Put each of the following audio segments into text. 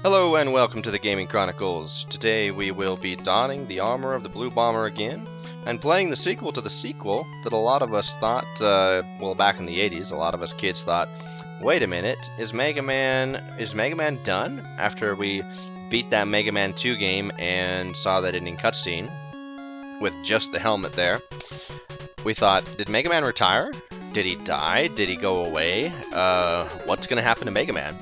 Hello and welcome to the Gaming Chronicles. Today we will be donning the armor of the Blue Bomber again, and playing the sequel to the sequel that a lot of us thought, well, back in the 80s, a lot of us kids thought, wait a minute, is Mega Man done? After we beat that Mega Man 2 game and saw that ending cutscene with just the helmet there, we thought, did Mega Man retire? Did he die? Did he go away? What's gonna happen to Mega Man?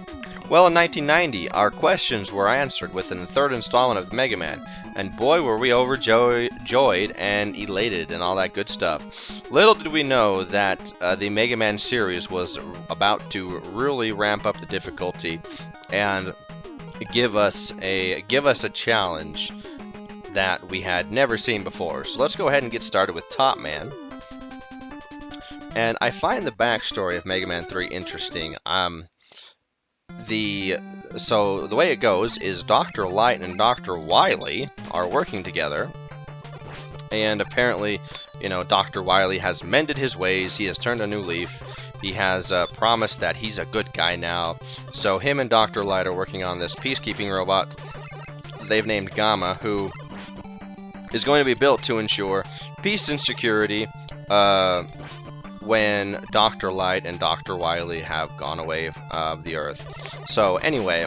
Well, in 1990, our questions were answered within the third installment of Mega Man, and boy were we overjoyed and elated and all that good stuff. Little did we know that the Mega Man series was about to really ramp up the difficulty and give us a challenge that we had never seen before. So let's go ahead and get started with Top Man. And I find the backstory of Mega Man 3 interesting. So the way it goes is Dr. Light and Dr. Wily are working together, and apparently, you know, Dr. Wily has mended his ways. He has turned a new leaf. He has promised that he's a good guy now. So him and Dr. Light are working on this peacekeeping robot they've named Gamma, who is going to be built to ensure peace and security when Dr. Light and Dr. Wily have gone away of the Earth. So anyway,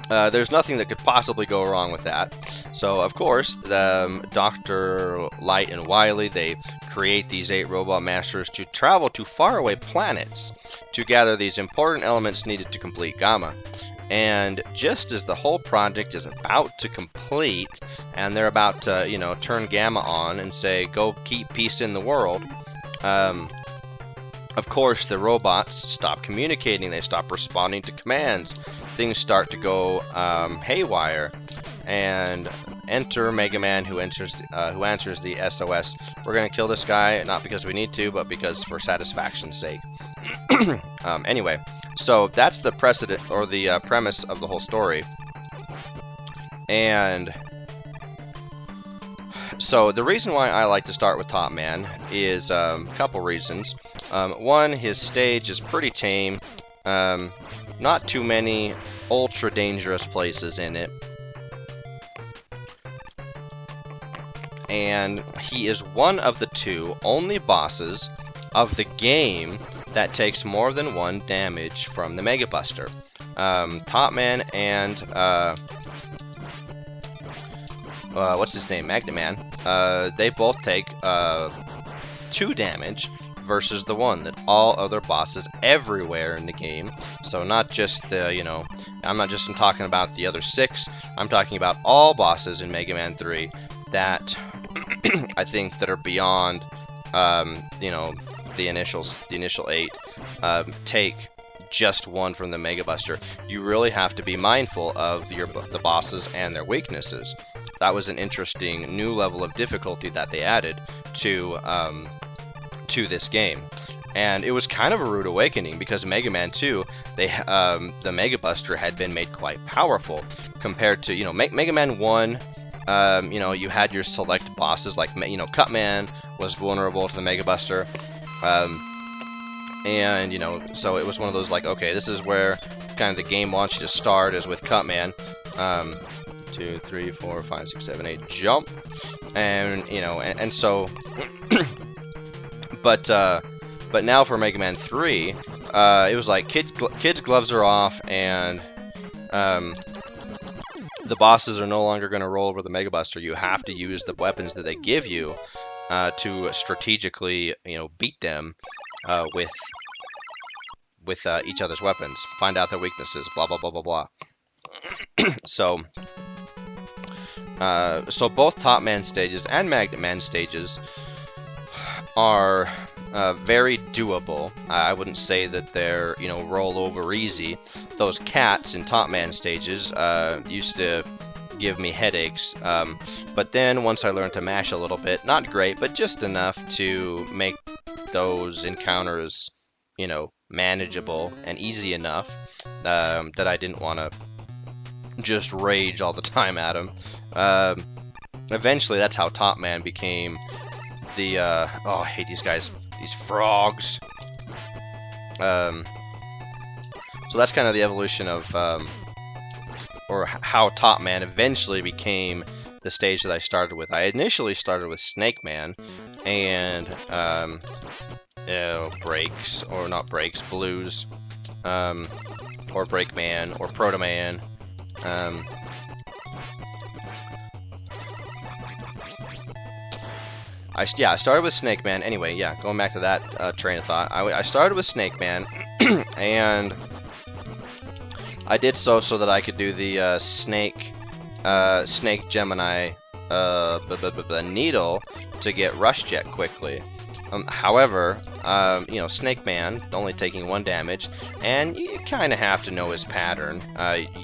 there's nothing that could possibly go wrong with that. So of course, Dr. Light and Wily, they create these 8 robot masters to travel to faraway planets to gather these important elements needed to complete Gamma. And just as the whole project is about to complete, and they're about to, you know, turn Gamma on and say, go keep peace in the world, of course, the robots stop communicating. They stop responding to commands. Things start to go haywire, and enter Mega Man, who answers the SOS. We're gonna kill this guy, not because we need to, but because for satisfaction's sake. Anyway, so that's the precedent or the premise of the whole story, and so the reason why I like to start with Top Man is a couple reasons. One, his stage is pretty tame. Not too many ultra dangerous places in it. And he is one of the 2 only bosses of the game that takes more than 1 damage from the Mega Buster. Top Man and what's his name? Magnet Man. They both take 2 damage versus the 1 that all other bosses everywhere in the game. So not just the, you know, I'm not just talking about the other 6. I'm talking about all bosses in Mega Man 3 that I think that are beyond, you know, the initial 8 take just 1 from the Mega Buster. You really have to be mindful of the bosses and their weaknesses. That was an interesting new level of difficulty that they added to this game, and it was kind of a rude awakening because Mega Man 2, the Mega Buster had been made quite powerful compared to, you know, Mega Man 1. You know, you had your select bosses like, you know, Cutman was vulnerable to the Mega Buster, and you know, so it was one of those like, okay, this is where kind of the game wants you to start, is with Cutman. 2, 3, 4, 5, 6, 7, 8, jump, and you know, and so, but now for Mega Man 3, it was like kids' gloves are off, and the bosses are no longer going to roll over the Mega Buster. You have to use the weapons that they give you to strategically, you know, beat them with each other's weapons. Find out their weaknesses. Blah blah blah blah blah. So both Top Man stages and Magnet Man stages are very doable. I wouldn't say that they're, you know, roll over easy. Those cats in Top Man stages used to give me headaches, but then once I learned to mash a little bit, not great, but just enough to make those encounters, you know, manageable and easy enough that I didn't want to just rage all the time at him. Eventually, that's how Top Man became the, oh, I hate these guys, these frogs. So that's kind of the evolution of or how Top Man eventually became the stage that I started with. I initially started with Snake Man, and breaks, or not breaks, blues, or Break Man, or Proto Man. I started with Snake Man. Anyway, yeah, going back to that train of thought, I started with Snake Man, and I did so that I could do the Snake Gemini needle to get Rush Jet quickly. However, you know, Snake Man only taking 1 damage, and you kind of have to know his pattern.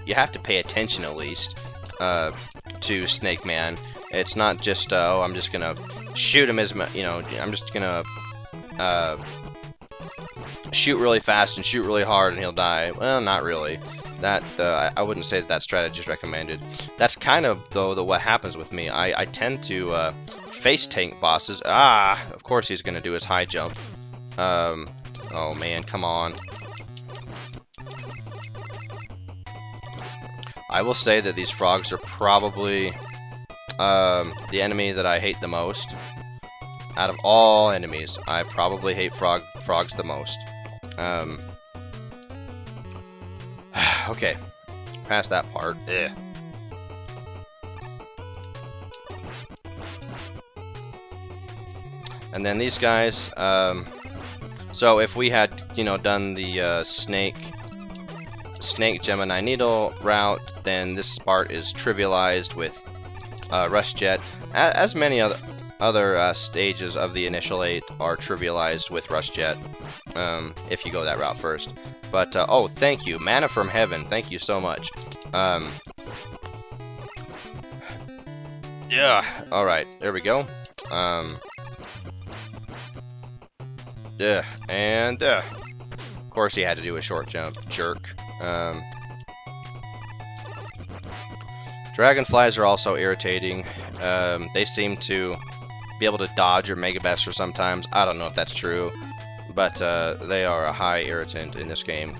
You have to pay attention at least to Snake Man. It's not just oh, I'm just gonna shoot him as you know, I'm just gonna shoot really fast and shoot really hard and he'll die. Well, not really. That I wouldn't say that strategy is recommended. That's kind of though what happens with me. I tend to face tank bosses. Of course he's gonna do his high jump. Oh man, come on. I will say that these frogs are probably the enemy that I hate the most. Out of all enemies, I probably hate frogs the most. Okay, past that part. Ugh. And then these guys. So if we had, you know, done the Snake Gemini Needle route, then this part is trivialized with Rush Jet. As many other stages of the initial 8 are trivialized with Rush Jet, if you go that route first. But oh, thank you, Mana from Heaven. Thank you so much. Yeah. All right. There we go. Yeah. And of course he had to do a short jump. Jerk. Dragonflies are also irritating. They seem to be able to dodge your Mega Buster sometimes. I don't know if that's true, but they are a high irritant in this game.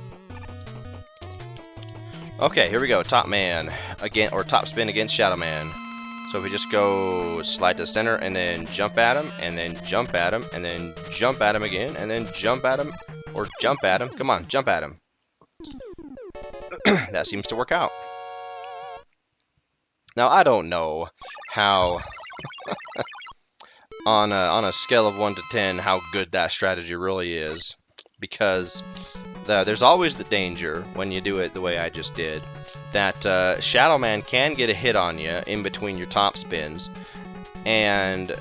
Okay, here we go. Top Man again, or Top Spin against Shadow Man. So if we just go slide to the center and then jump at him, and then jump at him, and then jump at him again, and then jump at him, or jump at him. Come on, jump at him. That seems to work out. Now I don't know how on a scale of 1 to 10 how good that strategy really is, because there's always the danger when you do it the way I just did that Shadow Man can get a hit on you in between your top spins and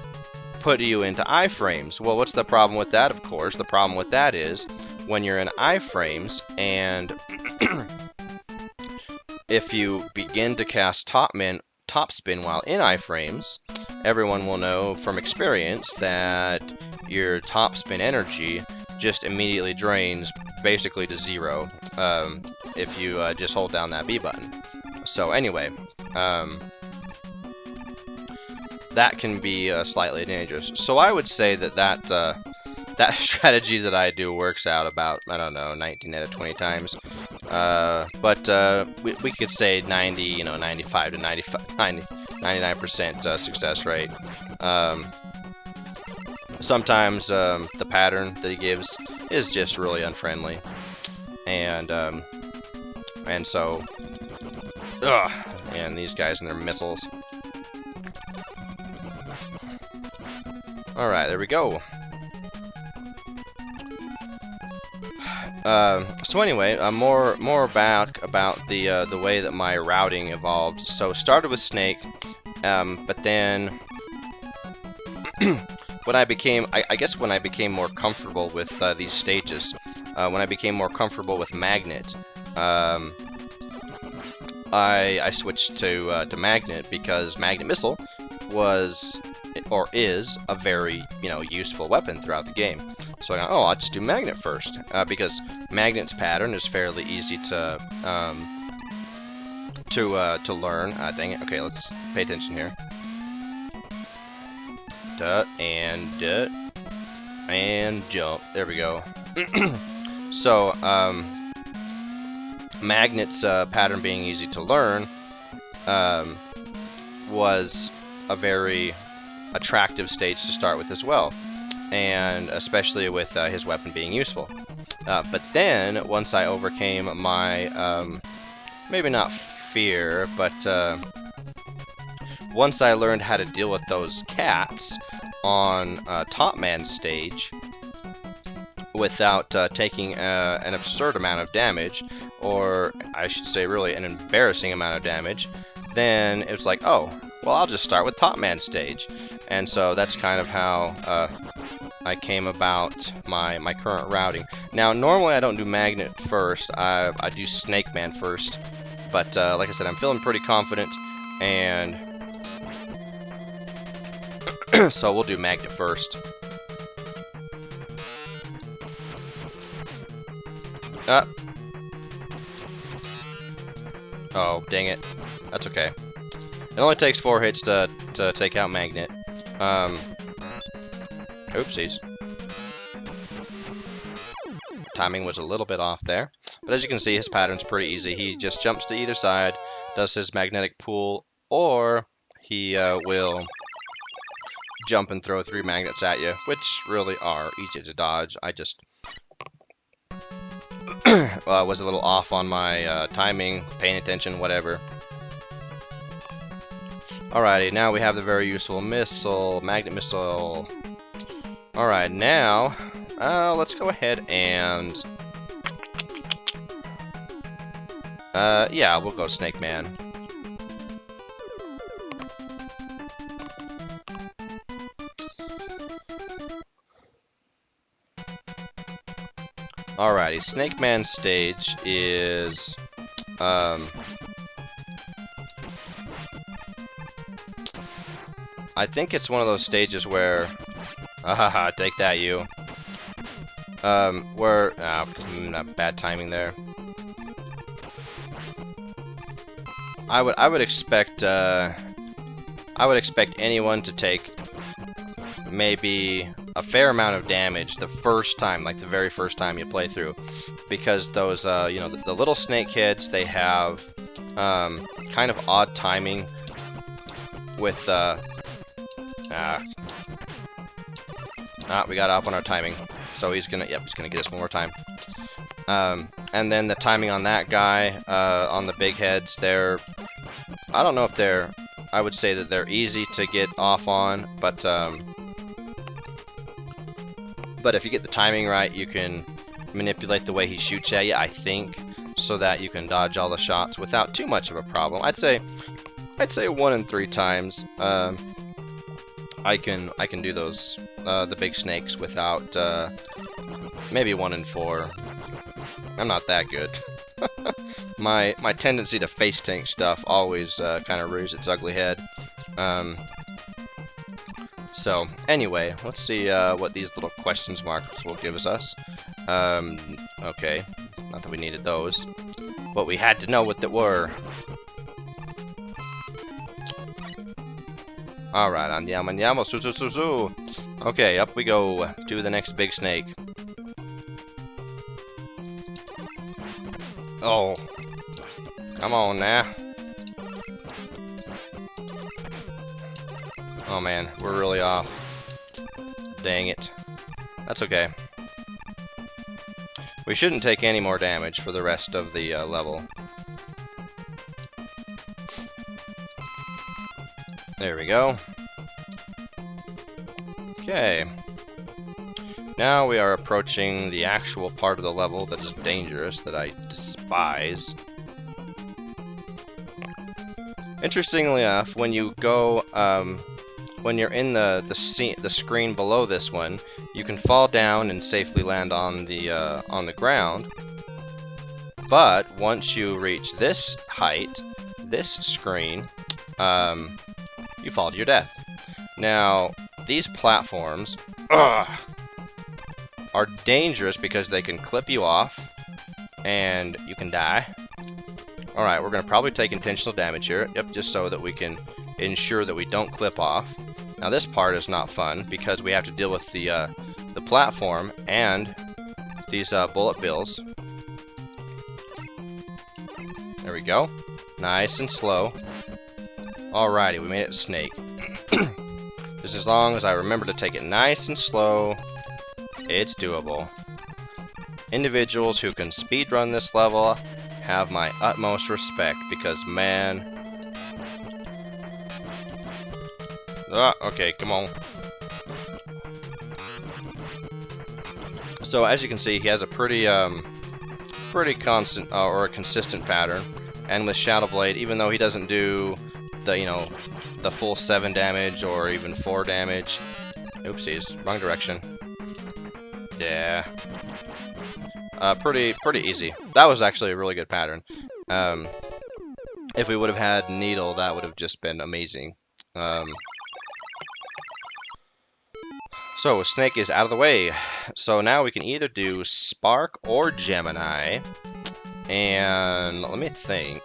put you into iframes. Well, what's the problem with that? Of course, the problem with that is when you're in iframes and if you begin to cast top spin while in iframes, everyone will know from experience that your top spin energy just immediately drains basically to 0 if you just hold down that B button. So anyway, that can be slightly dangerous. So I would say that strategy that I do works out about, I don't know, 19 out of 20 times. But we could say 90, you know, 95 to 99% success rate. Sometimes the pattern that he gives is just really unfriendly, and so, and these guys and their missiles. All right, there we go. So anyway, more about the way that my routing evolved. So started with Snake, but then when I became, I guess when I became more comfortable with these stages, when I became more comfortable with Magnet, I switched to Magnet because Magnet Missile was or is a very, you know, useful weapon throughout the game. So I go, oh, I'll just do Magnet first, because Magnet's pattern is fairly easy to learn. Dang it. Okay, let's pay attention here. And jump. There we go. So Magnet's pattern being easy to learn was a very attractive stage to start with as well, and especially with his weapon being useful. But then, once I overcame my, maybe not fear, but once I learned how to deal with those cats on Top Man's stage without taking an absurd amount of damage, or I should say really an embarrassing amount of damage, then it was like, oh, well, I'll just start with Top Man's stage. And so that's kind of how I came about my current routing. Now, normally I don't do Magnet first, I do Snake Man first, but like I said, I'm feeling pretty confident, and so we'll do Magnet first. Oh, dang it. That's okay. It only takes 4 hits to take out Magnet. Oopsies. Timing was a little bit off there. But as you can see, his pattern's pretty easy. He just jumps to either side, does his magnetic pull, or he will jump and throw 3 magnets at you, which really are easy to dodge. I just was a little off on my timing, paying attention, whatever. Alrighty, now we have the very useful missile, magnet missile. Alright, now let's go ahead and yeah, we'll go Snake Man. Alrighty, Snake Man stage is I think it's one of those stages where take that, you. Where bad timing there. I would expect anyone to take maybe a fair amount of damage the first time, like the very first time you play through, because those you know, the little snake heads, they have kind of odd timing with we got off on our timing, so he's gonna get us one more time. And then the timing on that guy, on the big heads, I don't know if I would say that they're easy to get off on, but if you get the timing right, you can manipulate the way he shoots at you, I think, so that you can dodge all the shots without too much of a problem. I'd say 1 in 3 times, I can do those the big snakes without maybe 1 in 4. I'm not that good. My tendency to face tank stuff always kind of rears its ugly head. So anyway, let's see what these little questions marks will give us. Okay, not that we needed those, but we had to know what they were. Alright, anyamo, su. Okay, up we go to the next big snake. Oh, come on now. Oh man, we're really off. Dang it. That's okay. We shouldn't take any more damage for the rest of the level. There we go. Okay. Now we are approaching the actual part of the level that is dangerous, that I despise. Interestingly enough, when you go, when you're in the screen below this one, you can fall down and safely land on the ground. But once you reach this height, this screen, you fall to your death. Now, these platforms are dangerous because they can clip you off and you can die. Alright, we're going to probably take intentional damage here. Yep, just so that we can ensure that we don't clip off. Now this part is not fun because we have to deal with the platform and these bullet bills. There we go. Nice and slow. Alrighty, we made it Snake. Just as long as I remember to take it nice and slow, it's doable. Individuals who can speedrun this level have my utmost respect because, man... okay, come on. So as you can see, he has a pretty constant or a consistent pattern. And with Shadow Blade, even though he doesn't do the the full 7 damage or even 4 damage, oopsies, wrong direction. Yeah, pretty easy. That was actually a really good pattern. If we would have had Needle, that would have just been amazing. So Snake is out of the way. So now we can either do Spark or Gemini. And let me think.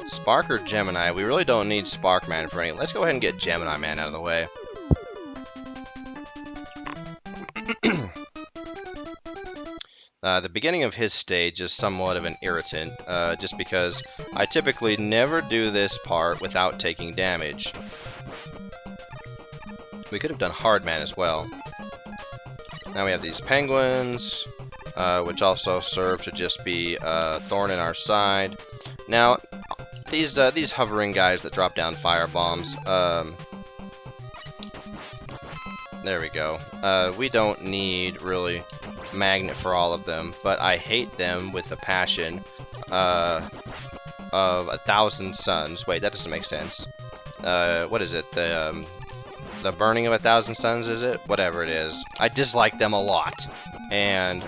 Spark or Gemini? We really don't need Spark Man for any. Let's go ahead and get Gemini Man out of the way. The beginning of his stage is somewhat of an irritant, just because I typically never do this part without taking damage. We could have done Hard Man as well. Now we have these penguins, which also serve to just be a thorn in our side. Now, these hovering guys that drop down fire bombs, there we go. We don't need really magnet for all of them, but I hate them with a passion of 1,000 suns. Wait, that doesn't make sense. What is it? The burning of 1,000 suns, is it? Whatever it is. I dislike them a lot. And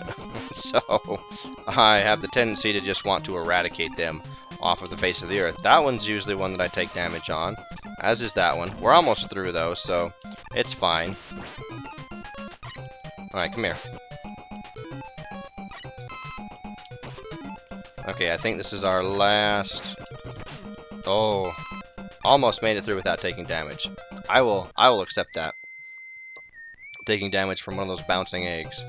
so I have the tendency to just want to eradicate them off of the face of the earth. That one's usually one that I take damage on, as is that one. We're almost through though, so it's fine. Alright, come here. Okay, I think this is our last... Oh, almost made it through without taking damage. I will accept that. Taking damage from one of those bouncing eggs.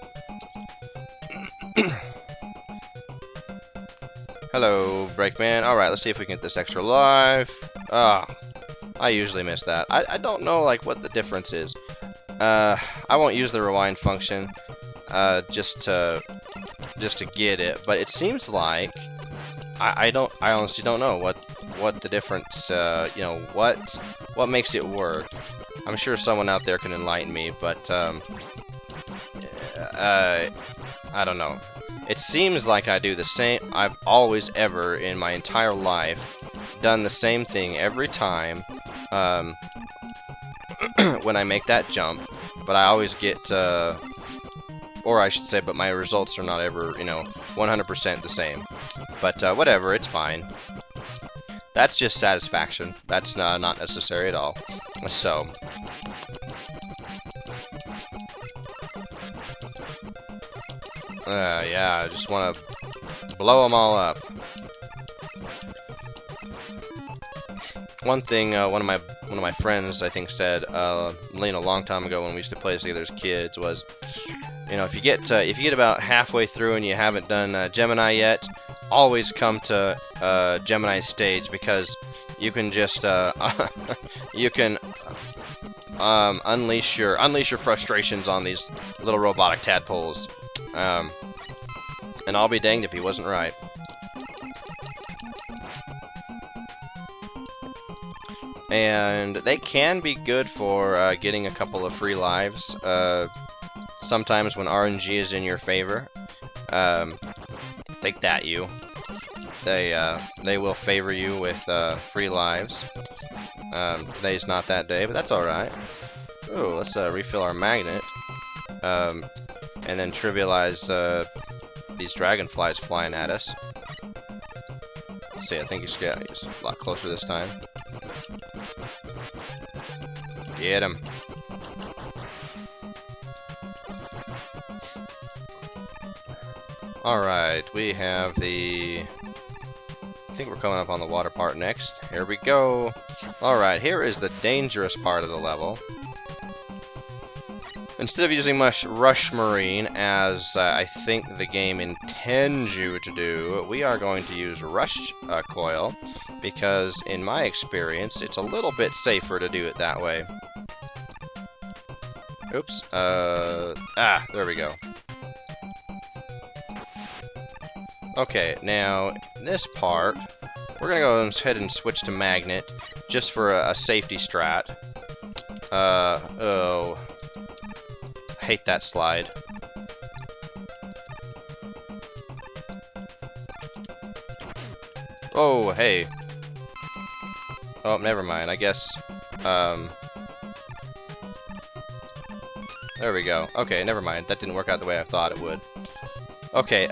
Hello, Breakman. Alright, let's see if we can get this extra life. Ah, I usually miss that. I don't know like what the difference is. I won't use the rewind function just to get it, but it seems like I honestly don't know what the difference, what makes it work. I'm sure someone out there can enlighten me, but I don't know. It seems like I do the same. I've always ever in my entire life done the same thing every time when I make that jump, but I always get or I should say, but my results are not ever, 100% the same. But whatever, it's fine. That's just satisfaction. That's not necessary at all. So, yeah, I just want to blow them all up. One thing, one of my friends, I think, said, a long time ago when we used to play together as kids, was, if you get about halfway through and you haven't done Gemini yet, always come to Gemini's stage, because you can just you can unleash your frustrations on these little robotic tadpoles. And I'll be danged if he wasn't right. And they can be good for getting a couple of free lives. Sometimes when RNG is in your favor. Take that, you. They will favor you with free lives. Today's not that day, but that's alright. Ooh, let's refill our magnet. And then trivialize these dragonflies flying at us. Let's see, I think he's a lot closer this time. Get him. Alright, we have the... I think we're coming up on the water part next. Here we go. Alright, here is the dangerous part of the level. Instead of using Rush Marine, as I think the game intends you to do, we are going to use Rush Coil, because in my experience, it's a little bit safer to do it that way. Oops. There we go. Okay, now, this part, we're gonna go ahead and switch to Magnet, just for a safety strat. Oh. Hate that slide. Oh, hey. Oh, never mind. I guess, there we go. Okay, never mind. That didn't work out the way I thought it would. Okay,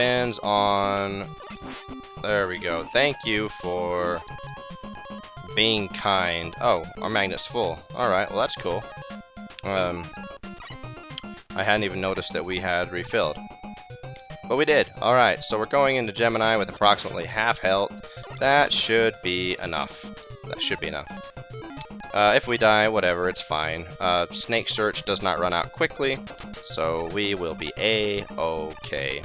depends on... There we go. Thank you for being kind. Oh, our magnet's full. Alright, well that's cool. I hadn't even noticed that we had refilled. But we did. Alright, so we're going into Gemini with approximately half health. That should be enough. That should be enough. If we die, whatever, it's fine. Snake Search does not run out quickly, so we will be A-okay.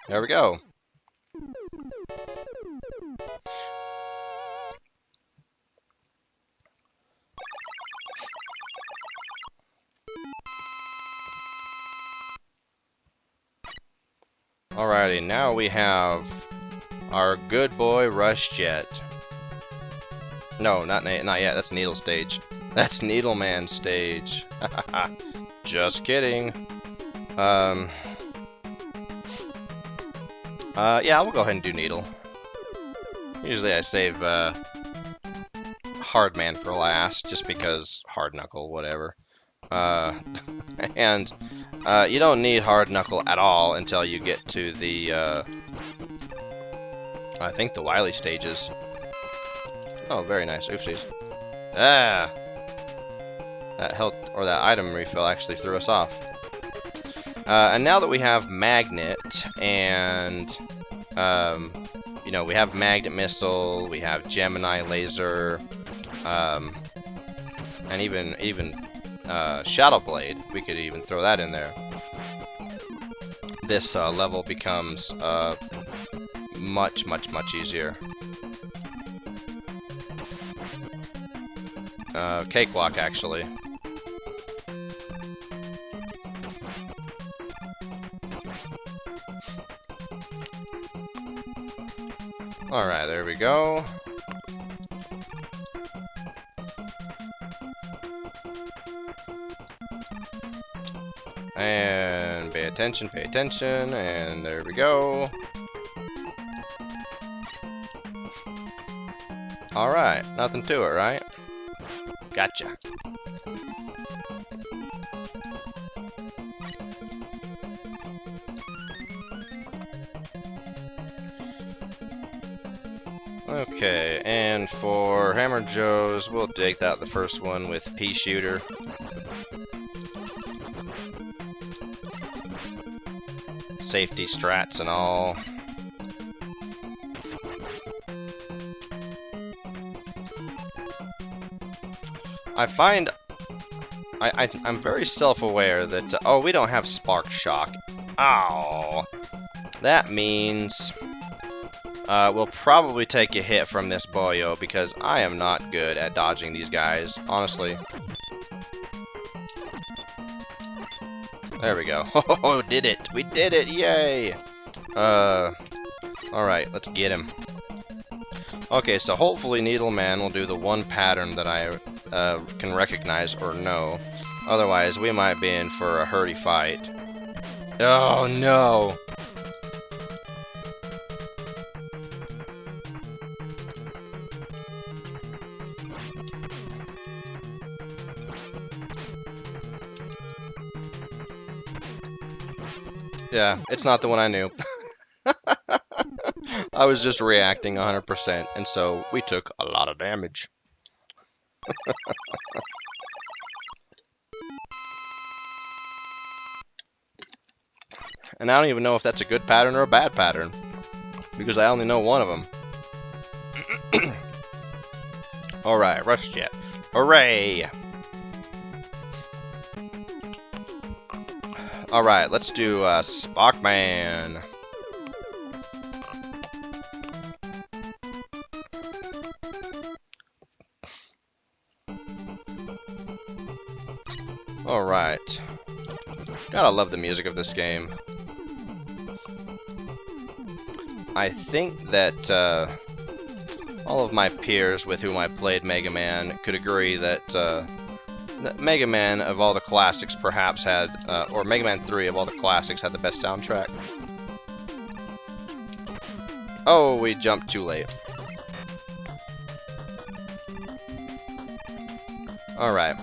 There we go. Alrighty, now we have our good boy Rush Jet. No, not yet. That's Needle stage. That's Needleman stage. Just kidding. Yeah, we'll go ahead and do Needle. Usually I save Hard Man for last, just because Hard Knuckle, whatever. And you don't need Hard Knuckle at all until you get to the I think the Wily stages. Oh, very nice. Oopsies. Ah! That health, or that item refill actually threw us off. And now that we have Magnet, and, you know, we have Magnet Missile, we have Gemini Laser, and even Shadow Blade, we could even throw that in there. This level becomes much easier. Cakewalk, actually. Alright, there we go. And pay attention, and there we go. Alright, nothing to it, right? Gotcha. Okay, and for Hammer Joe's, we'll take out the first one with Pea Shooter. Safety strats and all. I find I'm very self-aware that oh, we don't have Spark Shock. Ow. That means we'll probably take a hit from this Boyo because I am not good at dodging these guys, honestly. There we go. Oh, did it! We did it! Yay! Alright, let's get him. Okay, so hopefully Needleman will do the one pattern that I can recognize or know. Otherwise, we might be in for a hurty fight. Oh, no! Yeah, it's not the one I knew. I was just reacting 100%, and so we took a lot of damage. And I don't even know if that's a good pattern or a bad pattern, because I only know one of them. Alright, Rush Jet. Hooray! Alright, let's do Sparkman. Alright. Gotta love the music of this game. I think that all of my peers with whom I played Mega Man could agree that Mega Man of all the classics perhaps had, or Mega Man 3 of all the classics had the best soundtrack. Oh, we jumped too late. Alright.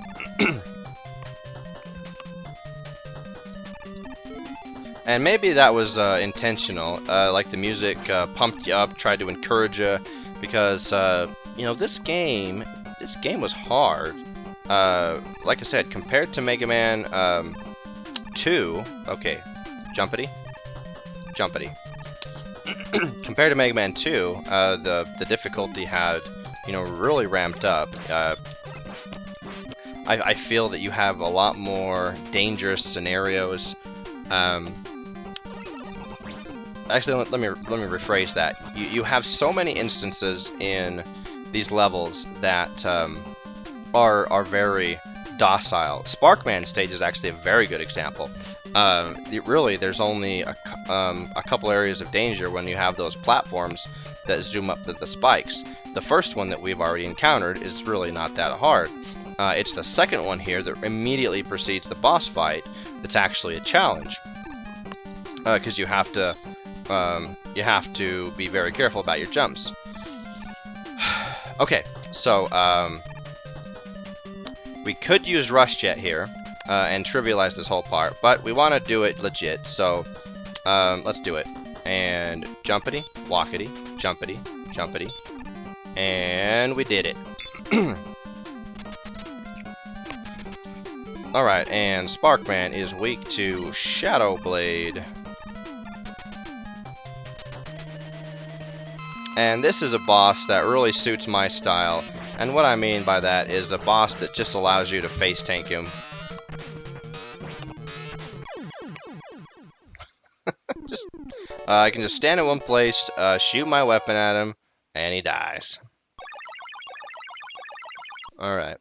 And maybe that was intentional, like the music pumped you up, tried to encourage you, because, you know, this game was hard. Like I said, compared to Mega Man 2, okay, jumpity. Compared to Mega Man 2, the difficulty had, you know, really ramped up. I feel that you have a lot more dangerous scenarios. Actually, let me rephrase that. You have so many instances in these levels that are very docile. Sparkman stage is actually a very good example. Really, there's only a couple areas of danger when you have those platforms that zoom up to the spikes. The first one that we've already encountered is really not that hard. It's the second one here that immediately precedes the boss fight that's actually a challenge. Because you have to be very careful about your jumps. Okay, so we could use Rush Jet here and trivialize this whole part, but we want to do it legit, so let's do it. And jumpity, walkity, jumpity, jumpity, and we did it. Alright, and Sparkman is weak to Shadow Blade. And this is a boss that really suits my style, and what I mean by that is a boss that just allows you to face tank him. I can just stand in one place, shoot my weapon at him, and he dies. Alright.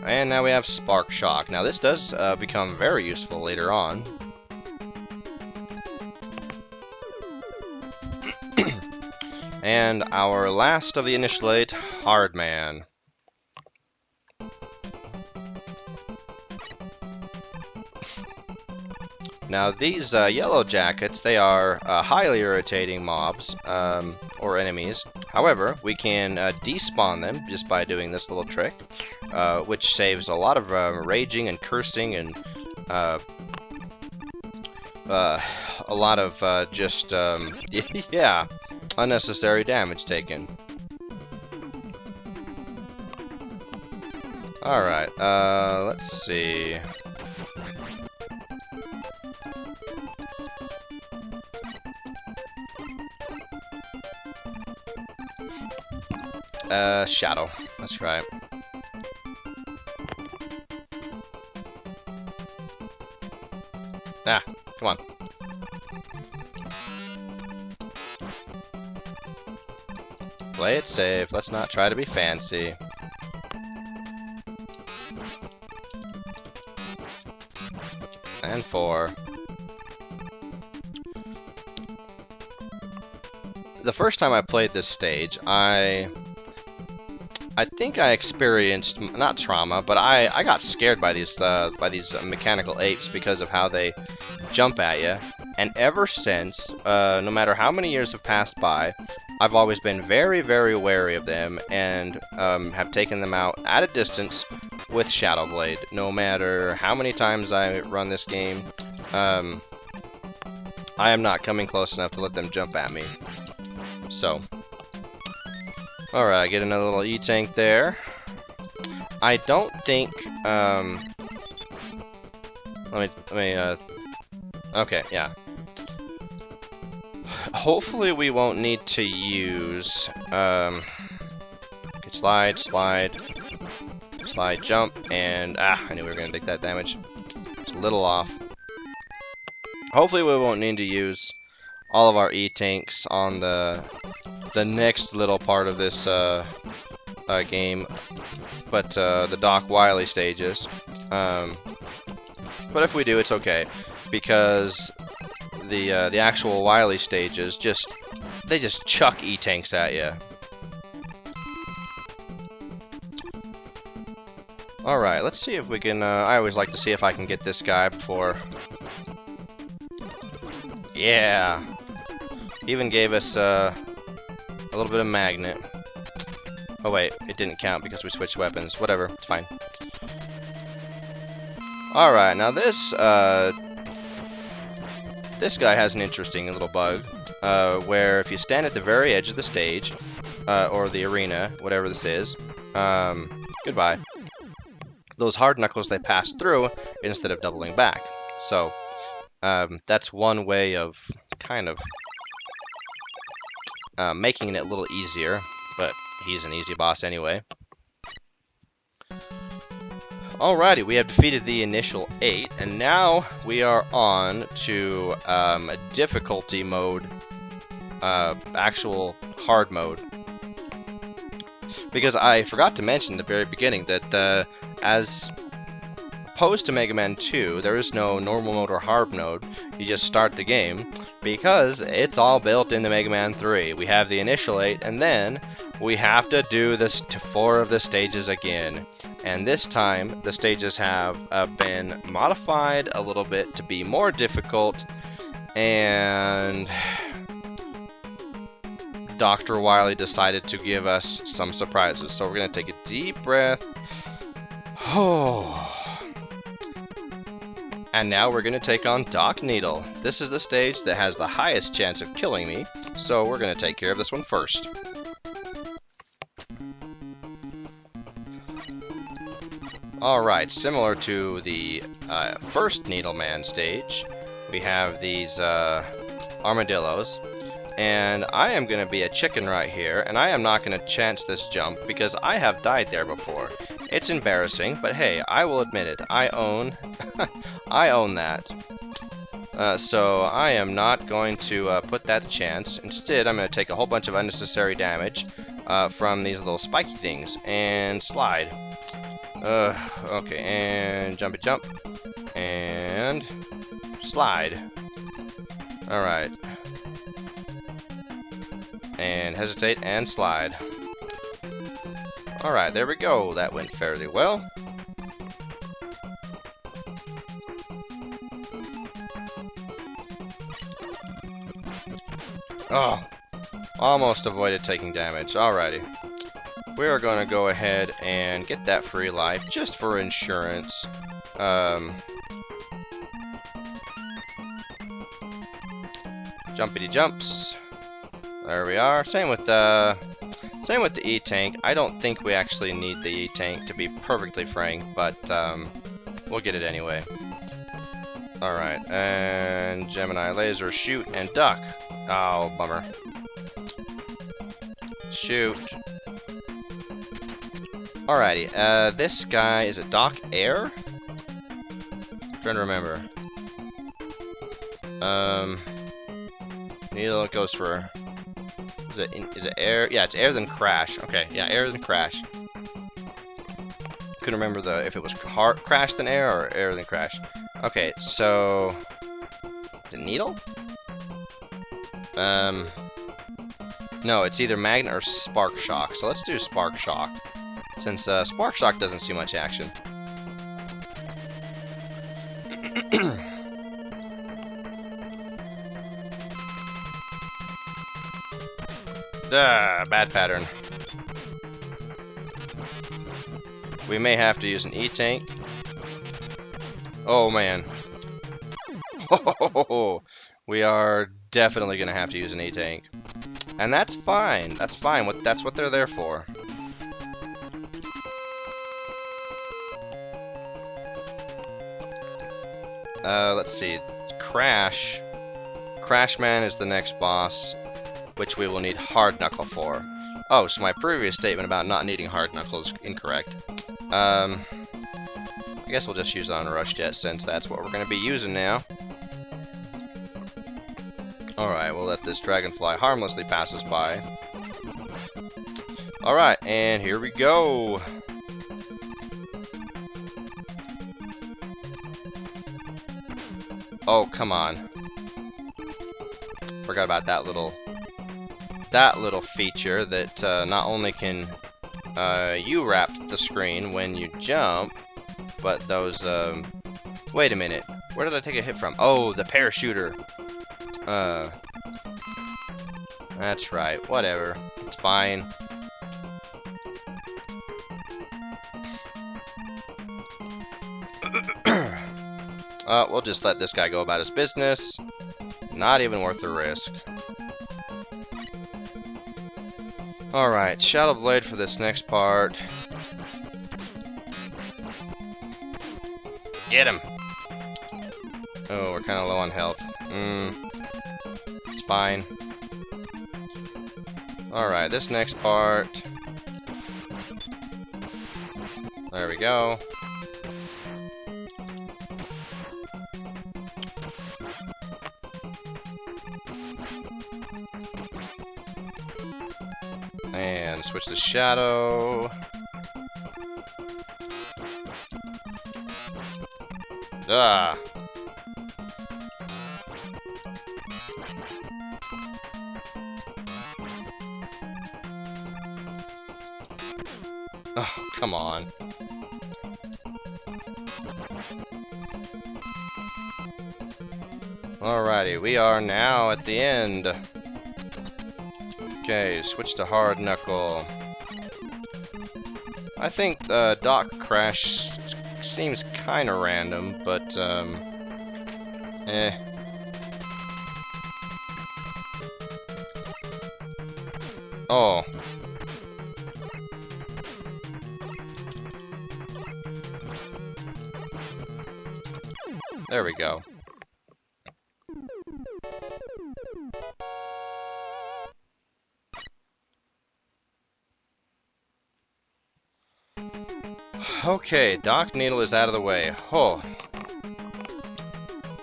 And now we have Spark Shock. Now this does become very useful later on. And our last of the initial 8, Hardman. Now these yellow jackets, they are highly irritating mobs, or enemies. However, we can despawn them just by doing this little trick, which saves a lot of raging and cursing and a lot of just, yeah, unnecessary damage taken. Alright, let's see. Shadow. That's right. Ah, come on. Play it safe. Let's not try to be fancy. And 4. The first time I played this stage, I think I experienced, not trauma, but I got scared by these mechanical apes because of how they jump at you. And ever since, no matter how many years have passed by, I've always been very, very wary of them and have taken them out at a distance with Shadow Blade. No matter how many times I run this game, I am not coming close enough to let them jump at me. So, alright, get another little E-tank there. I don't think, okay, yeah. Hopefully we won't need to use, slide, jump, and, I knew we were gonna take that damage. It's a little off. Hopefully we won't need to use all of our E-tanks on the next little part of this, game, but, the Doc Wily stages. But if we do, it's okay, because the actual Wily stages they just chuck E-tanks at you. Alright, let's see if we can, I always like to see if I can get this guy before. Yeah! Even gave us, a little bit of magnet. Oh wait, it didn't count because we switched weapons. Whatever, it's fine. Alright, now this guy has an interesting little bug, where if you stand at the very edge of the stage, or the arena, whatever this is, goodbye, those hard knuckles, they pass through instead of doubling back. So, that's one way of kind of making it a little easier, but he's an easy boss anyway. Alrighty, we have defeated the initial 8, and now we are on to a difficulty mode, actual hard mode. Because I forgot to mention at the very beginning that as opposed to Mega Man 2, there is no normal mode or hard mode. You just start the game, because it's all built into Mega Man 3. We have the initial 8, and then we have to do this to 4 of the stages again. And this time, the stages have been modified a little bit to be more difficult, and Dr. Wily decided to give us some surprises. So we're going to take a deep breath. And now we're going to take on Doc Needle. This is the stage that has the highest chance of killing me, so we're going to take care of this one first. Alright, similar to the first Needleman stage, we have these armadillos, and I am going to be a chicken right here, and I am not going to chance this jump because I have died there before. It's embarrassing, but hey, I will admit it. I own I own that. So I am not going to put that to chance. Instead, I'm going to take a whole bunch of unnecessary damage from these little spiky things and slide. Okay, and jumpy jump, and slide. Alright. And hesitate, and slide. Alright, there we go. That went fairly well. Oh, almost avoided taking damage. Alrighty. We are going to go ahead and get that free life, just for insurance. Jumpity jumps. There we are. Same with the E-tank. I don't think we actually need the E-tank, to be perfectly frank, but we'll get it anyway. Alright, and Gemini laser, shoot, and duck. Oh, bummer. Shoot. Alrighty, this guy, is it Doc Air? I'm trying to remember. Needle goes for... Is it air? Yeah, it's air then crash. Okay, yeah, air then crash. Couldn't remember if it was crash then air or air then crash. Okay, so... Is it needle? No, it's either magnet or spark shock. So let's do spark shock, since spark shock doesn't see much action. Bad pattern. We may have to use an E-tank. Oh, man. We are definitely going to have to use an E-tank. And that's fine. That's fine. That's what they're there for. Let's see. Crash. Crashman is the next boss, which we will need Hard Knuckle for. Oh, so my previous statement about not needing Hard Knuckle is incorrect. I guess we'll just use it on Rush Jet since that's what we're going to be using now. Alright, we'll let this dragonfly harmlessly pass us by. Alright, and here we go. Oh, come on. Forgot about that little feature that not only can you wrap the screen when you jump, but those wait a minute. Where did I take a hit from? Oh, the parachuter. That's right. Whatever. It's fine. We'll just let this guy go about his business. Not even worth the risk. Alright, Shadow Blade for this next part. Get him! Oh, we're kind of low on health. It's fine. Alright, this next part. There we go. And switch to Shadow. Ah. Oh, come on. Alrighty, we are now at the end. Okay, switch to Hard Knuckle. I think Doc Crash seems kind of random, but Oh. There we go. Okay, Doc Needle is out of the way. Oh.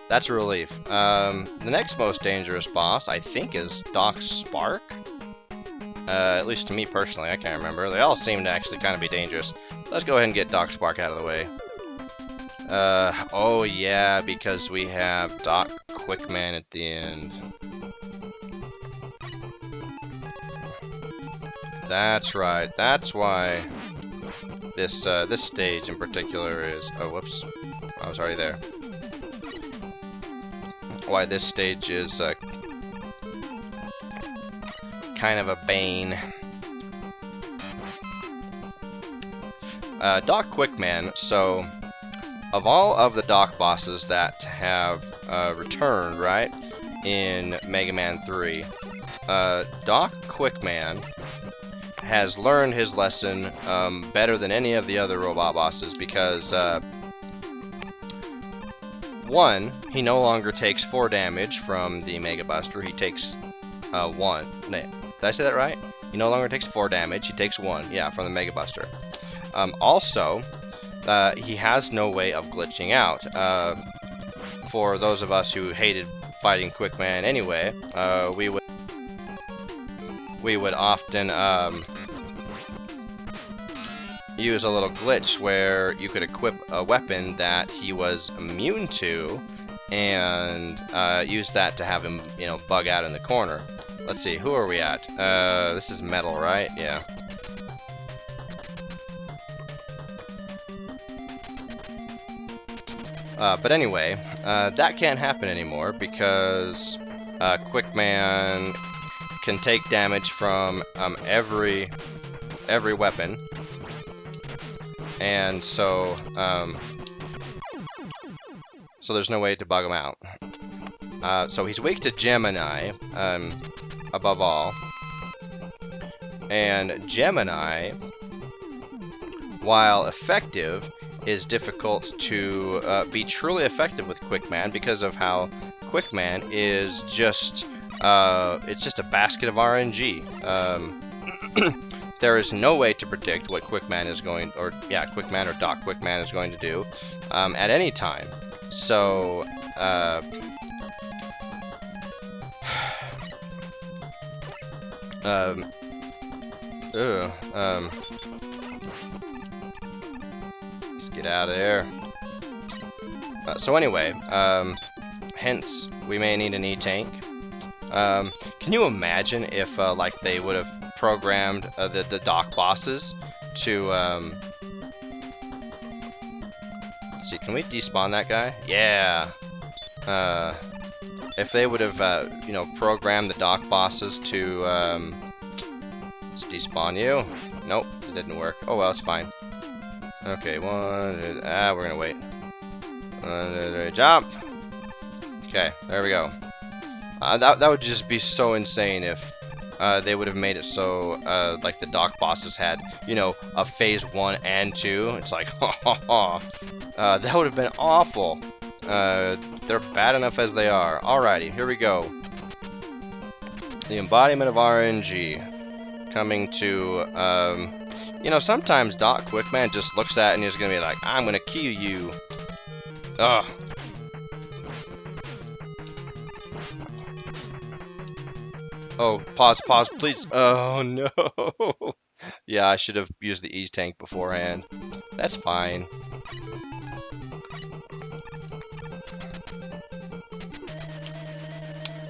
That's a relief. The next most dangerous boss, I think, is Doc Spark. At least to me personally, I can't remember. They all seem to actually kind of be dangerous. Let's go ahead and get Doc Spark out of the way. Oh yeah, because we have Doc Quickman at the end. That's right. That's why this this stage in particular is. Oh, whoops! I was already there. Why this stage is kind of a bane. Doc Quickman. So, of all of the Doc bosses that have returned, right, in Mega Man 3, Doc Quickman has learned his lesson better than any of the other robot bosses because, one, he no longer takes 4 damage from the Mega Buster. He takes 1. Did I say that right? He no longer takes 4 damage. He takes 1, yeah, from the Mega Buster. Also, he has no way of glitching out. For those of us who hated fighting Quickman anyway, we would often use a little glitch where you could equip a weapon that he was immune to and use that to have him, you know, bug out in the corner. Let's see, who are we at? This is Metal, right? Yeah. But anyway, that can't happen anymore because Quickman can take damage from every weapon, and so there's no way to bug him out. So he's weak to Gemini, above all, and Gemini, while effective, is difficult to be truly effective with Quickman because of how Quickman is just it's just a basket of RNG. There is no way to predict what Quickman is going, Quickman or Doc Quickman is going to do at any time. So let's get out of there. So anyway, hence we may need an E-tank. Can you imagine if like they would have programmed the Doc bosses to let's see, can we despawn that guy? Yeah. If they would have you know, programmed the Doc bosses to let's despawn you. Nope, it didn't work. Oh well, it's fine. Okay, we're gonna wait. Jump. Okay, there we go. That would just be so insane if they would have made it so like the Doc bosses had, you know, a phase 1 and 2. It's like, that would have been awful. They're bad enough as they are. Alrighty, here we go. The embodiment of RNG coming to, you know, sometimes Doc Quickman just looks at it and he's gonna be like, I'm gonna kill you. Ugh. Oh, pause, please. Oh, no. Yeah, I should have used the E-tank beforehand. That's fine.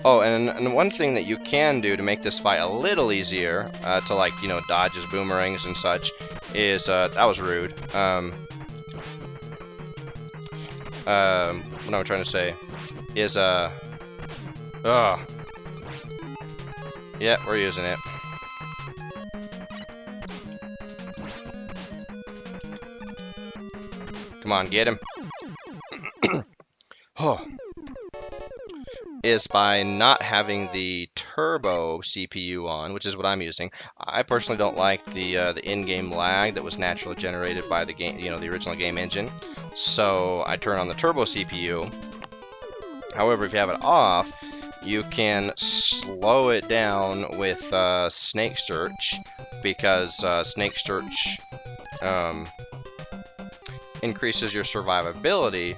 Oh, and one thing that you can do to make this fight a little easier, to, like, you know, dodge his boomerangs and such, is, that was rude. What am I trying to say? Is, yeah, we're using it. Come on, get him. Oh. Is by not having the turbo CPU on, which is what I'm using. I personally don't like the in-game lag that was naturally generated by the game, you know, the original game engine. So I turn on the turbo CPU. However, if you have it off, you can slow it down with Snake Search, because Snake Search increases your survivability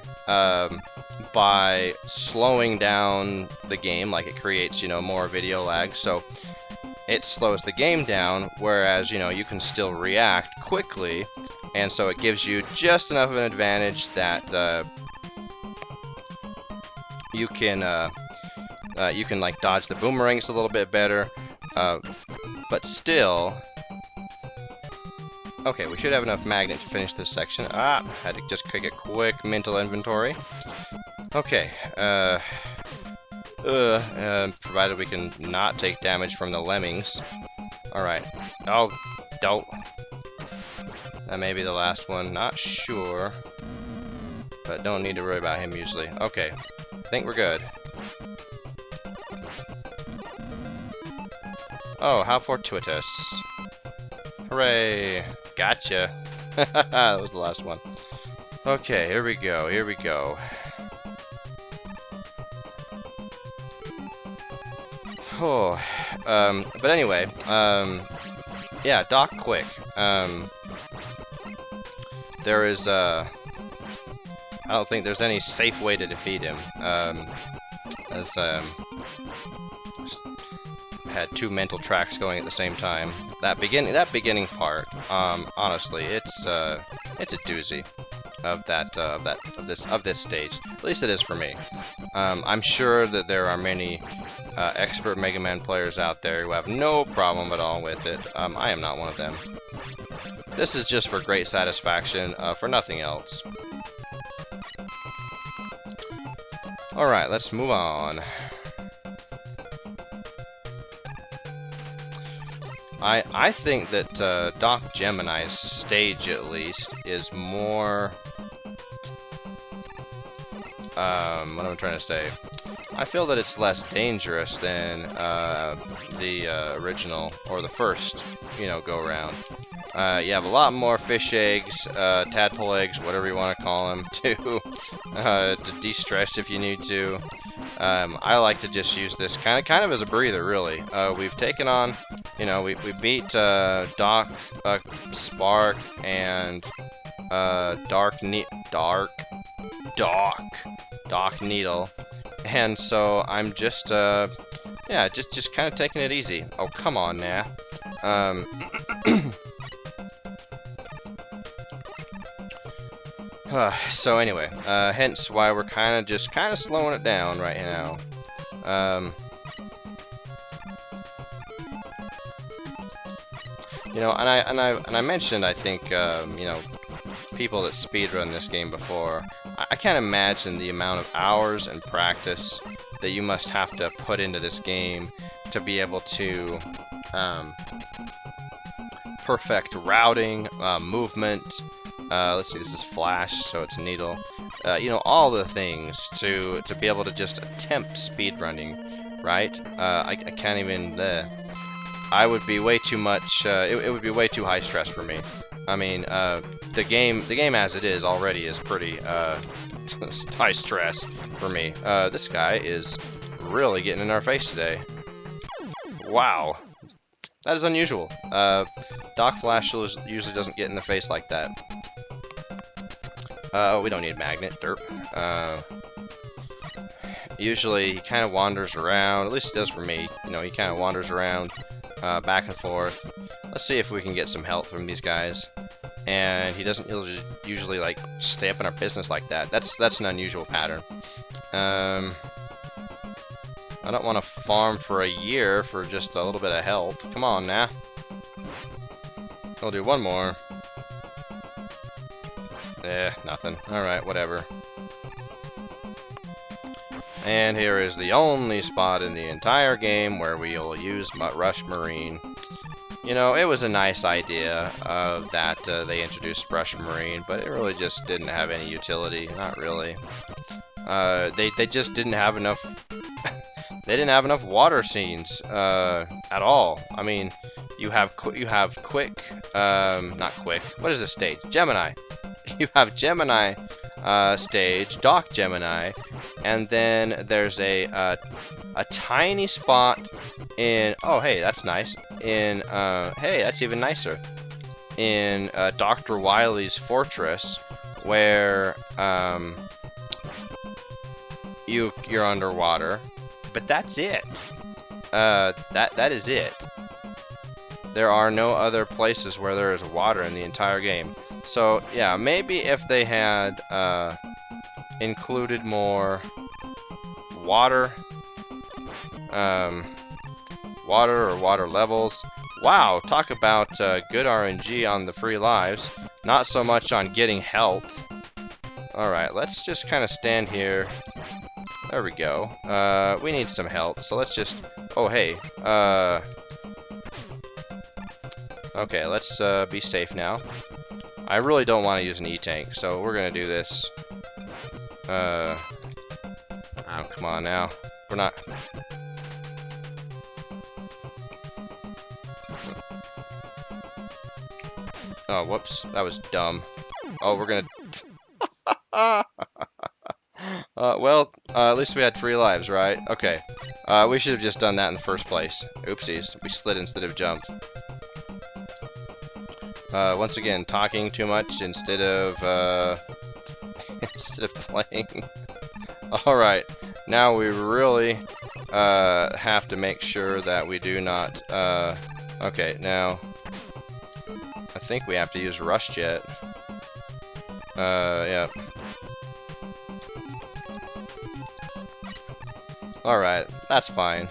by slowing down the game. Like, it creates, you know, more video lag, so it slows the game down, whereas, you know, you can still react quickly, and so it gives you just enough of an advantage that you can like dodge the boomerangs a little bit better, but still. Okay, we should have enough magnet to finish this section. Had to just take a quick mental inventory. Okay, provided we can not take damage from the lemmings. Alright. Oh, don't. That may be the last one, not sure. But don't need to worry about him usually. Okay, I think we're good. Oh, how fortuitous. Hooray! Gotcha! That was the last one. Okay, here we go, here we go. Oh, but anyway, yeah, Doc Quick. There is, I don't think there's any safe way to defeat him. As, had two mental tracks going at the same time. That beginning part, honestly, it's a doozy of this stage. At least it is for me. I'm sure that there are many expert Mega Man players out there who have no problem at all with it. I am not one of them. This is just for great satisfaction, for nothing else. Alright, let's move on. I think that Doc Gemini's stage, at least, is more... what am I trying to say? I feel that it's less dangerous than the original, or the first, go around. You have a lot more fish eggs, tadpole eggs, whatever you want to call them, to de-stress if you need to. I like to just use this kind of as a breather, really. We've taken on, we beat Doc, Spark, and Doc Needle, and so I'm just yeah, just kind of taking it easy. Oh, come on now. So anyway, hence why we're kind of slowing it down right now. And I mentioned, I think, people that speedrun this game before. I can't imagine the amount of hours and practice that you must have to put into this game to be able to perfect routing, movement. Let's see, this is Flash, so it's Needle. All the things to be able to just attempt speedrunning, right? I can't even. I would be way too much. It would be way too high stress for me. I mean, the game as it is already is pretty high stress for me. This guy is really getting in our face today. Wow, that is unusual. Doc Flash usually doesn't get in the face like that. We don't need magnet, derp. Usually he kind of wanders around, at least he does for me. He kind of wanders around, back and forth. Let's see if we can get some help from these guys. And he doesn't usually like stay up in our business like that. That's an unusual pattern. I don't want to farm for a year for just a little bit of help. Come on now. We'll do one more. Nothing. Alright, whatever. And here is the only spot in the entire game where we'll use Rush Marine. It was a nice idea that they introduced Rush Marine, but it really just didn't have any utility. Not really. They just didn't have enough. They didn't have enough water scenes at all. I mean, you have quick, not quick. What is this stage? Gemini. You have Gemini stage, Doc Gemini, and then there's a tiny spot in. Oh, hey, that's nice. In hey, that's even nicer. In Dr. Wily's fortress, where you're underwater, but that's it. That is it. There are no other places where there is water in the entire game. So yeah, maybe if they had included more water, water levels. Wow, talk about good RNG on the free lives. Not so much on getting health. Alright, let's just kind of stand here. There we go. We need some health, so let's just... Oh, hey. Okay, let's be safe now. I really don't want to use an E-tank, so we're going to do this. Oh, come on now. We're not... Oh, whoops. That was dumb. Oh, we're gonna... well, at least we had 3 lives, right? Okay. We should have just done that in the first place. Oopsies. We slid instead of jumped. Once again, talking too much instead of, instead of playing. Alright. Now we really, have to make sure that we do not, okay, now... I think we have to use Rush Jet. Yeah. Alright, that's fine.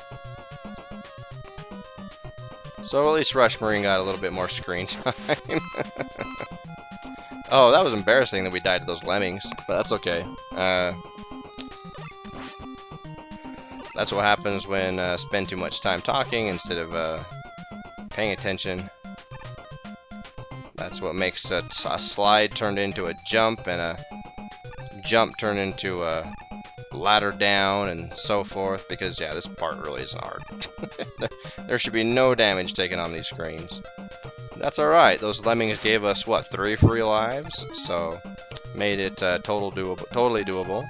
So at least Rush Marine got a little bit more screen time. Oh, that was embarrassing that we died to those lemmings, but that's okay. That's what happens when spend too much time talking instead of paying attention. That's what makes a slide turn into a jump, and a jump turn into a ladder down, and so forth, because yeah, this part really isn't hard. There should be no damage taken on these screens. That's alright, those lemmings gave us, what, 3 free lives? So, made it totally doable.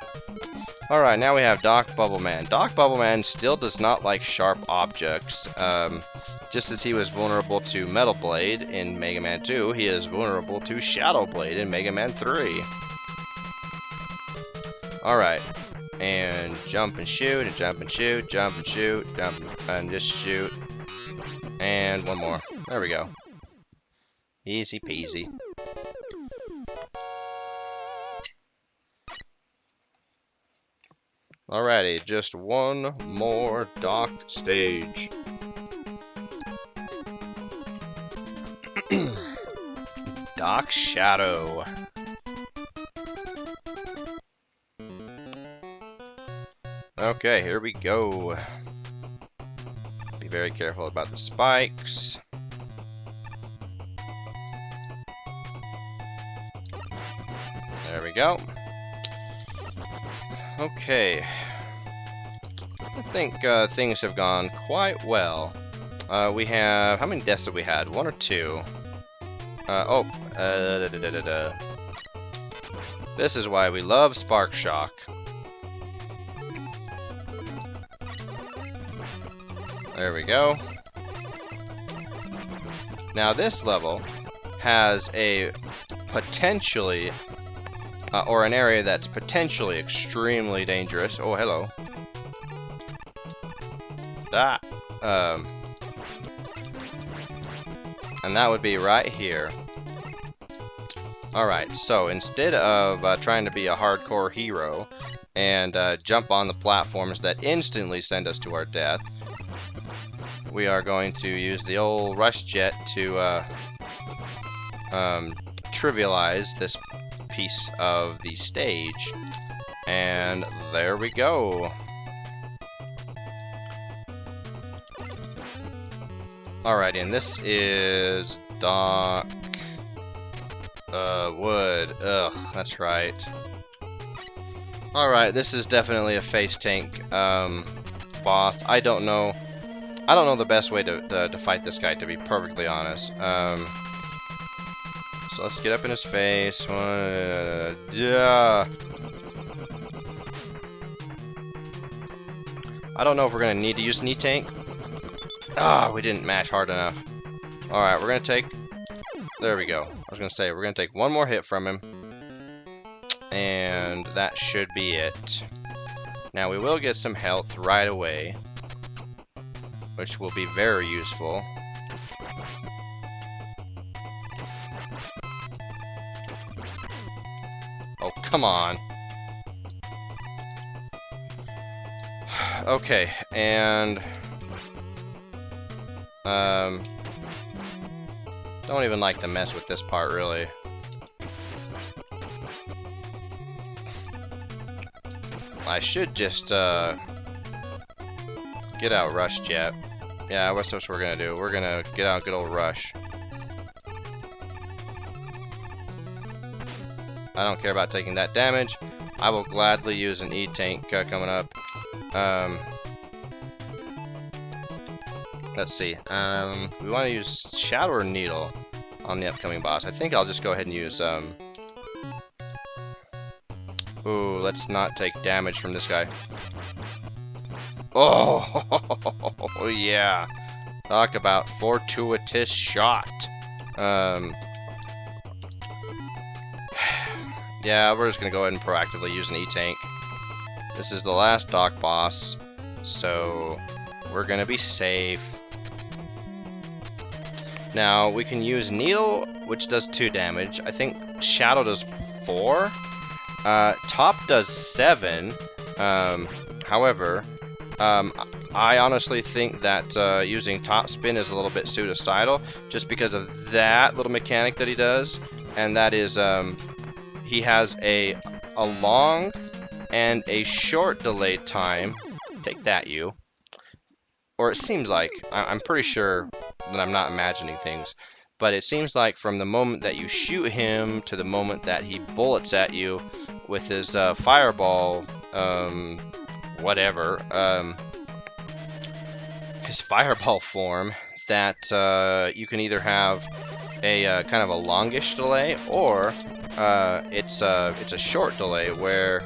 Alright, now we have Doc Bubbleman. Doc Bubbleman still does not like sharp objects. Just as he was vulnerable to Metal Blade in Mega Man 2, he is vulnerable to Shadow Blade in Mega Man 3. Alright, and jump and shoot, and jump and shoot, jump and shoot, jump and just shoot. And one more. There we go. Easy peasy. Alrighty, just one more Doc stage. Doc Shadow. Okay, here we go. Be very careful about the spikes. There we go. Okay. I think things have gone quite well. We have... How many deaths have we had? 1 or 2? This is why we love Spark Shock. There we go. Now this level has a potentially, or an area that's potentially extremely dangerous. Oh, hello. That, and that would be right here. Alright, so instead of trying to be a hardcore hero and jump on the platforms that instantly send us to our death, we are going to use the old rush jet to trivialize this piece of the stage. And there we go. Alrighty, and this is Doc Wood. Ugh, that's right. Alright, this is definitely a face tank boss. I don't know the best way to fight this guy, to be perfectly honest. So let's get up in his face. Yeah. I don't know if we're gonna need to use knee tank. Ah, we didn't match hard enough. Alright, we're gonna take... There we go. I was gonna say, we're gonna take one more hit from him. And that should be it. Now, we will get some health right away, which will be very useful. Oh, come on. Okay, and... don't even like to mess with this part, really. I should just, get out Rush Jet. Yeah, that's what we're gonna do. We're gonna get out good old Rush. I don't care about taking that damage. I will gladly use an E-Tank coming up. Let's see. We want to use Shadow or Needle on the upcoming boss. I think I'll just go ahead and use, ooh, let's not take damage from this guy. Oh, yeah. Talk about fortuitous shot. Yeah, we're just gonna go ahead and proactively use an E-Tank. This is the last Doc boss, so we're gonna be safe. Now, we can use Needle, which does 2 damage. I think Shadow does 4. Top does 7. However, I honestly think that using Top Spin is a little bit suicidal, just because of that little mechanic that he does, and that is he has a long and a short delayed time. Take that, you. or it seems like, I'm pretty sure that I'm not imagining things, but it seems like from the moment that you shoot him to the moment that he bullets at you with his fireball, whatever, his fireball form, that you can either have a kind of a longish delay, or it's a short delay where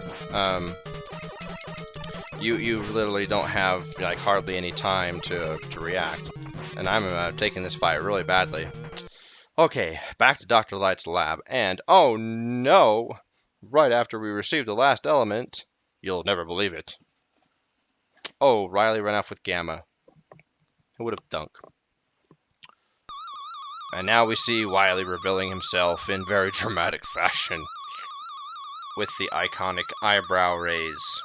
you literally don't have like hardly any time to react. And I'm taking this fight really badly. Okay, back to Dr. Light's lab, and oh no! Right after we received the last element, you'll never believe it. Oh, Riley ran off with Gamma. Who would have thunk? And now we see Wily revealing himself in very dramatic fashion with the iconic eyebrow raise.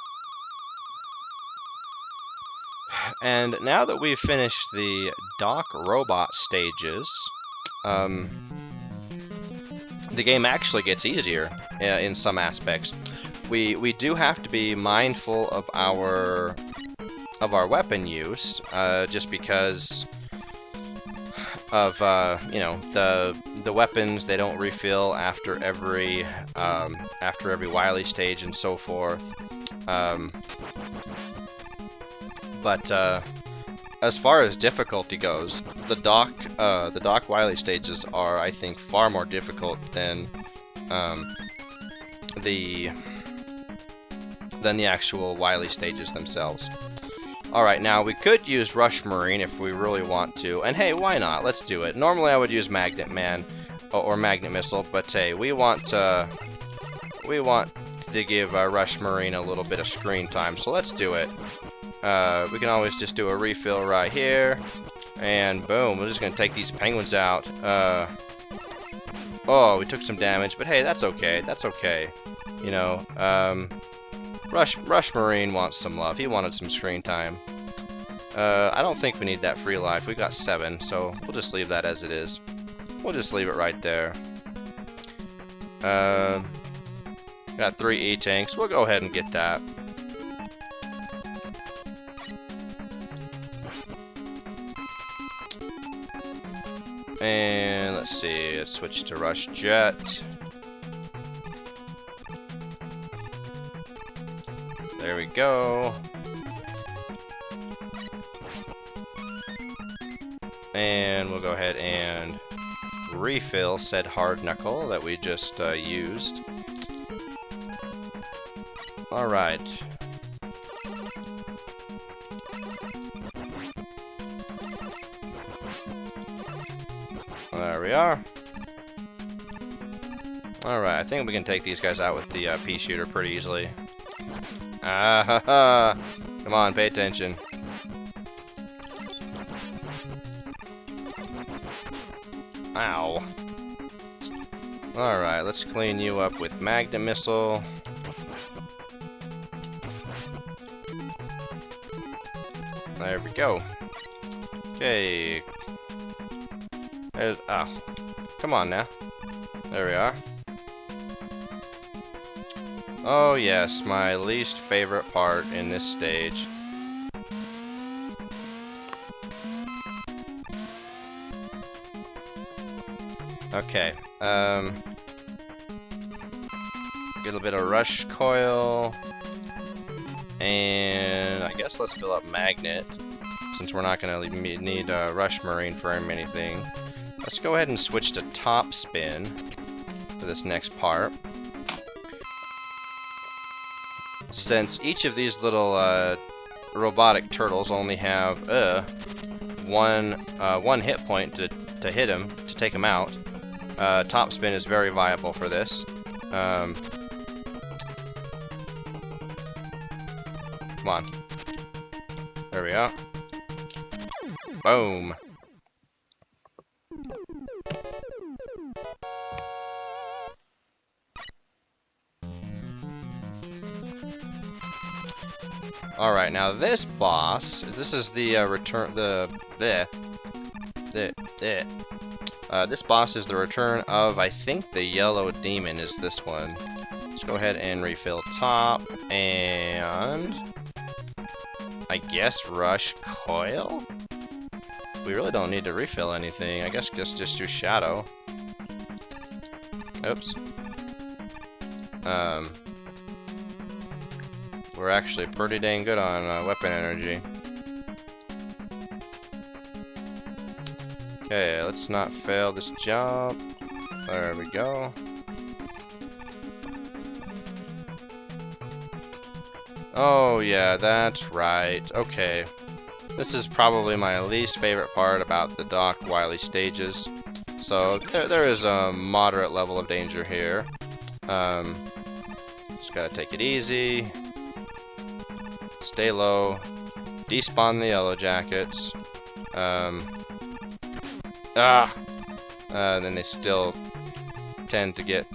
And now that we've finished the Doc Robot stages, the game actually gets easier in some aspects. We do have to be mindful of our weapon use, just because of you know, the weapons, they don't refill after every Wily stage and so forth. But as far as difficulty goes, the Doc Wily stages are, I think, far more difficult than the actual Wily stages themselves. Alright, now we could use Rush Marine if we really want to, and hey, why not? Let's do it. Normally I would use Magnet Man or Magnet Missile, but hey, we want to give Rush Marine a little bit of screen time, so let's do it. We can always just do a refill right here, and boom, we're just gonna take these penguins out. Oh, we took some damage, but hey, that's okay. That's okay. You know, Rush Marine wants some love. He wanted some screen time. I don't think we need that free life. We got 7, so we'll just leave that as it is. We'll just leave it right there. Got 3 E-tanks. We'll go ahead and get that. And let's see, let's switch to Rush Jet. There we go. And we'll go ahead and refill said hard knuckle that we just used. Alright. There we are. Alright, I think we can take these guys out with the pea shooter pretty easily. Ah ha ha! Come on, pay attention. Ow. Alright, let's clean you up with Magnet Missile. There we go. Okay. There's, oh. Come on now. There we are. Oh yes, my least favorite part in this stage. Okay, get a bit of rush coil, and I guess let's fill up magnet, since we're not going to need rush marine for anything. Let's go ahead and switch to top spin for this next part. Since each of these little robotic turtles only have one hit point to hit him, to take him out, top spin is very viable for this. Come on. There we are. Boom. Alright, now this boss, this is the this boss is the return of, I think, the yellow demon is this one. Let's go ahead and refill top, and I guess rush coil? We really don't need to refill anything. I guess just do shadow. Oops. We're actually pretty dang good on weapon energy. Okay, let's not fail this jump. There we go. Oh yeah, that's right. Okay. This is probably my least favorite part about the Doc Wily stages. So there is a moderate level of danger here. Just gotta take it easy. Stay low. Despawn the yellow jackets. Then they still tend to get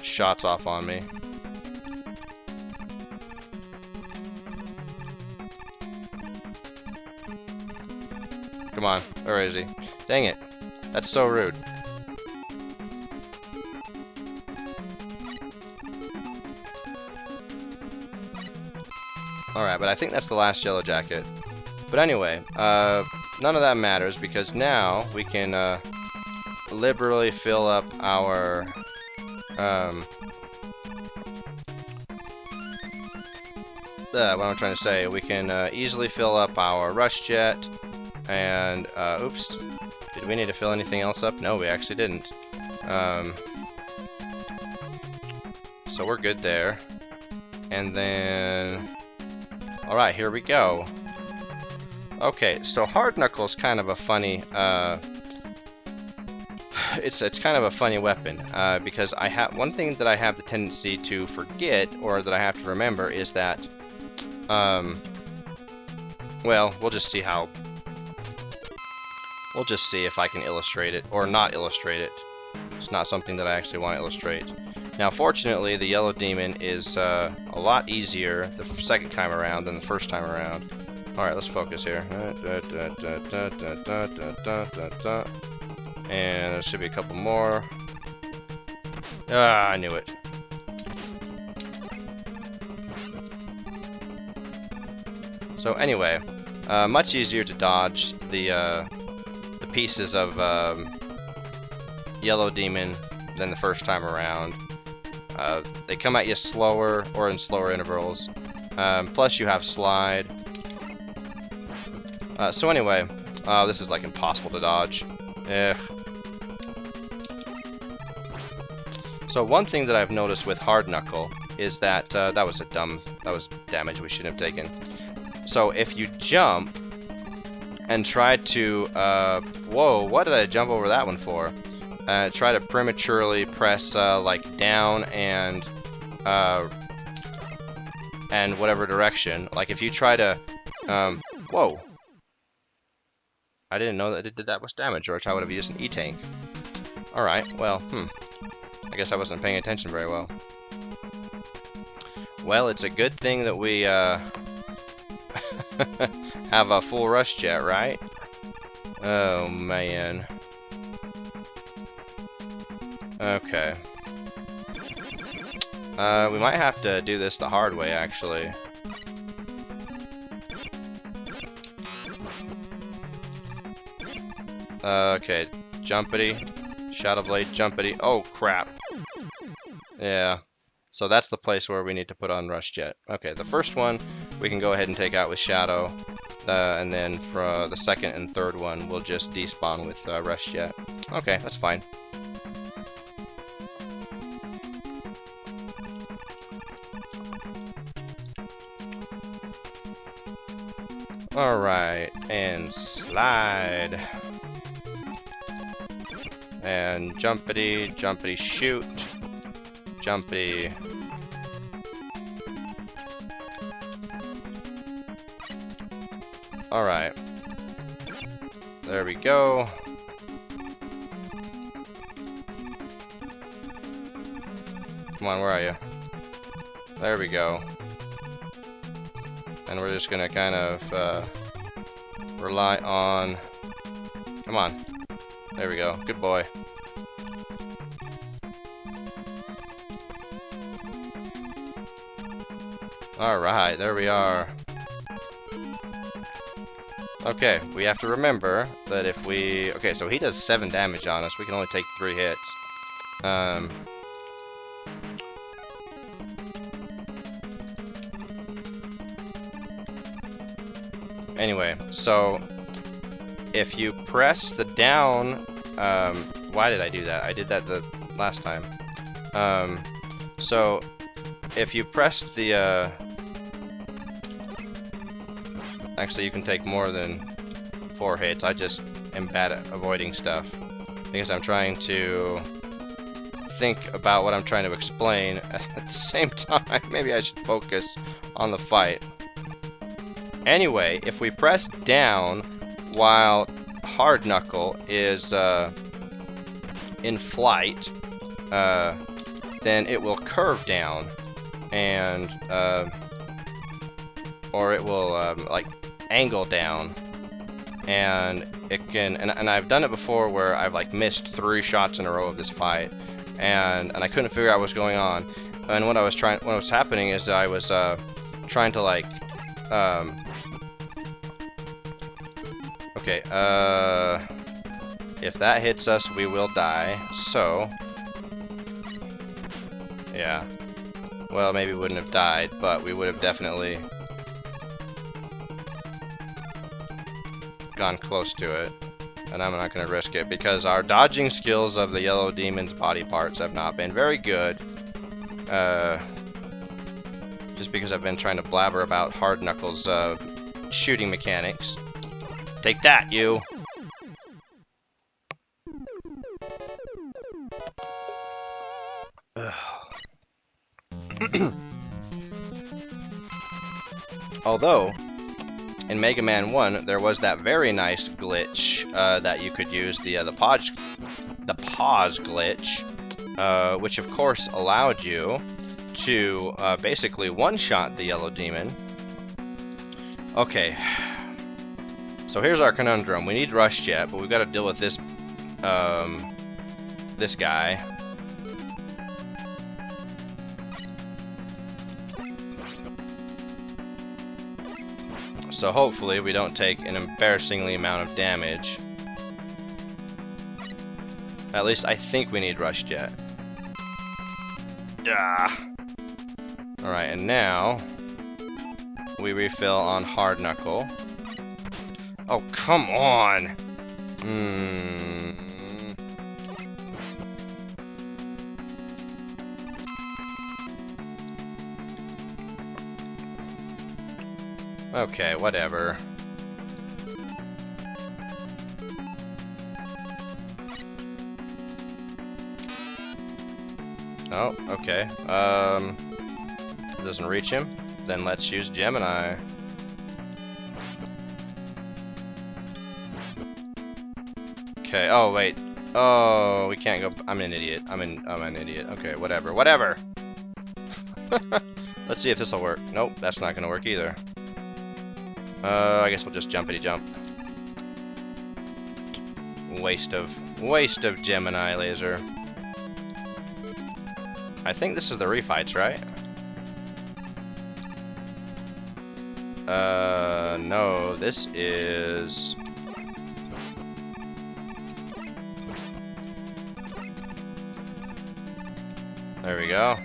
shots off on me. Come on, where is he? Dang it, that's so rude. Alright, but I think that's the last yellow jacket. But anyway, none of that matters because now we can liberally fill up our what I'm trying to say, we can easily fill up our rush jet and oops, did we need to fill anything else up? No, we actually didn't. So we're good there. And then alright, here we go. Okay, so Hard Knuckle's kind of a funny it's kind of a funny weapon because I have one thing that I have the tendency to forget, or that I have to remember, is that well, we'll just see if I can illustrate it or not illustrate it. It's not something that I actually want to illustrate. Now, fortunately, the yellow demon is a lot easier the second time around than the first time around. Alright, let's focus here. And there should be a couple more. Ah, I knew it. So anyway, much easier to dodge the pieces of yellow demon than the first time around. They come at you slower, or in slower intervals. Plus you have slide. So anyway, this is like impossible to dodge. So one thing that I've noticed with Hard Knuckle is that that was damage we shouldn't have taken. So if you jump and try to whoa, what did I jump over that one for? Try to prematurely press like down and whatever direction. Like if you try to whoa, I didn't know that it did that much damage, or I would have used an E-tank. Alright, well, I guess I wasn't paying attention very well. Well, it's a good thing that we have a full rush jet, right? Oh man. Okay. We might have to do this the hard way, actually. Okay, jumpity, Shadow Blade, jumpity. Oh crap. Yeah. So that's the place where we need to put on Rush Jet. Okay, the first one we can go ahead and take out with Shadow, and then for the second and third one we'll just despawn with Rush Jet. Okay, that's fine. Alright, and slide. And jumpity, jumpity, shoot. Jumpy. Alright. There we go. Come on, where are you? There we go. And we're just gonna kind of rely on... Come on. There we go. Good boy. Alright, there we are. Okay, we have to remember that if we... Okay, so he does 7 damage on us. We can only take 3 hits. Anyway, so if you press the down... why did I do that? I did that the last time. So if you press the... Actually, you can take more than 4 hits. I just am bad at avoiding stuff because I'm trying to think about what I'm trying to explain at the same time. Maybe I should focus on the fight. Anyway, if we press down while Hard Knuckle is in flight, then it will curve down, and or it will like angle down, and it can. And I've done it before where I've like missed 3 shots in a row of this fight, and I couldn't figure out what was going on. And what was happening is I was trying to like okay, if that hits us, we will die. So, yeah. Well, maybe we wouldn't have died, but we would have definitely gone close to it. And I'm not going to risk it because our dodging skills of the yellow demon's body parts have not been very good. Just because I've been trying to blabber about Hard Knuckles' shooting mechanics. Take that, you! Although, in Mega Man 1, there was that very nice glitch that you could use, the pause glitch, which of course allowed you to basically one-shot the yellow demon. Okay, so here's our conundrum. We need Rush Jet, but we've got to deal with this this guy. So hopefully we don't take an embarrassingly amount of damage. At least I think we need Rush Jet. Alright, and now we refill on Hard Knuckle. Oh, come on! Okay, whatever. Oh, okay. Doesn't reach him. Then let's use Gemini. Okay, oh wait. Oh, we can't go. I'm an idiot. I'm an idiot. Okay, whatever. Whatever! Let's see if this'll work. Nope, that's not gonna work either. I guess we'll just jumpity jump. Waste of Gemini laser. I think this is the refights, right? No, this is... There we go.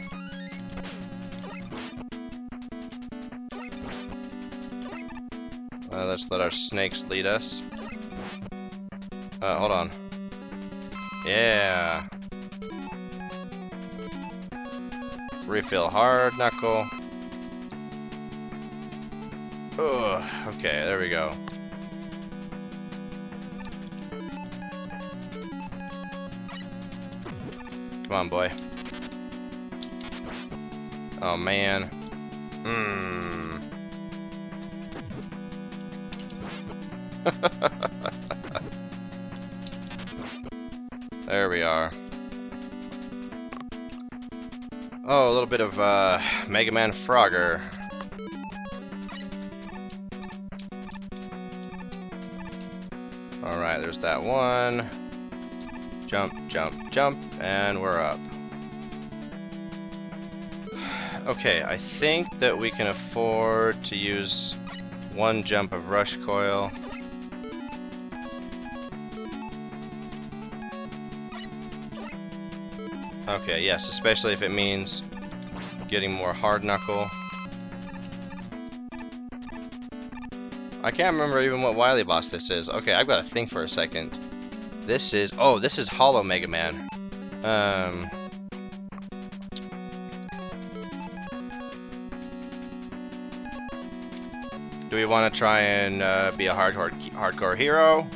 Let's let our snakes lead us. Hold on. Yeah. Refill Hard Knuckle. Ugh. Okay, there we go. Come on, boy. Oh, man. There we are. Oh, a little bit of Mega Man Frogger. Alright, there's that one. Jump, jump, jump, and we're up. Okay, I think that we can afford to use one jump of Rush Coil. Okay, yes, especially if it means getting more hard knuckle. I can't remember even what Wily boss this is. Okay, I've got to think for a second. This is... Oh, this is Hollow Mega Man. Do we want to try and be a hardcore hero?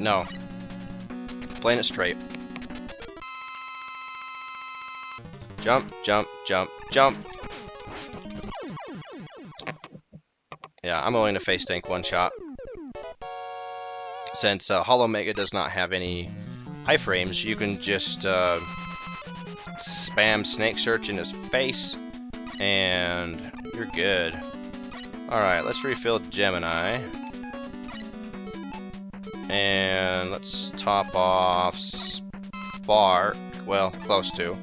No. Playing it straight. Jump, jump, jump, jump. Yeah, I'm willing to face tank one shot. Since Hollow Mega does not have any iframes, you can just spam Snake Search in his face, and you're good. Alright, let's refill Gemini. And let's top off Spark. Well, close to.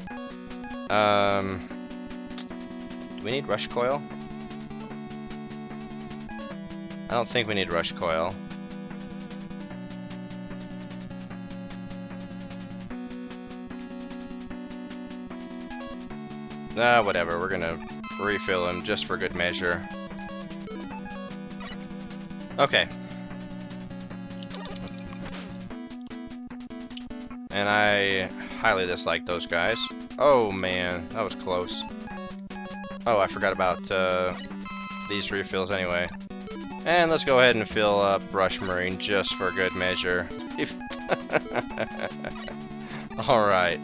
Do we need Rush Coil? I don't think we need Rush Coil. Whatever, we're gonna refill him just for good measure. Okay. And I highly dislike those guys. Oh man, that was close. Oh, I forgot about these refills anyway. And let's go ahead and fill up Rush Marine just for good measure. Alright.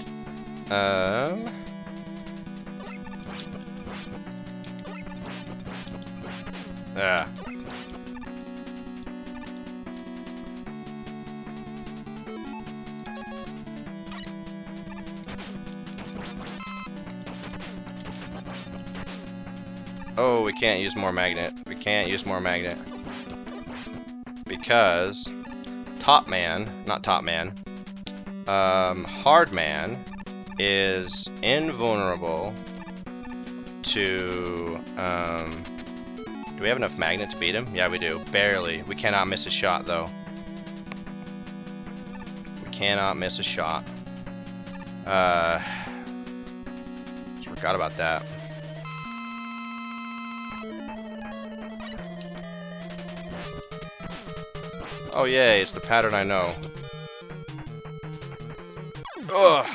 Yeah. Oh, we can't use more magnet. We can't use more magnet. Because Hard Man is invulnerable to do we have enough magnet to beat him? Yeah, we do. Barely. We cannot miss a shot though. We cannot miss a shot. Forgot about that. Oh yay, it's the pattern I know. Ugh.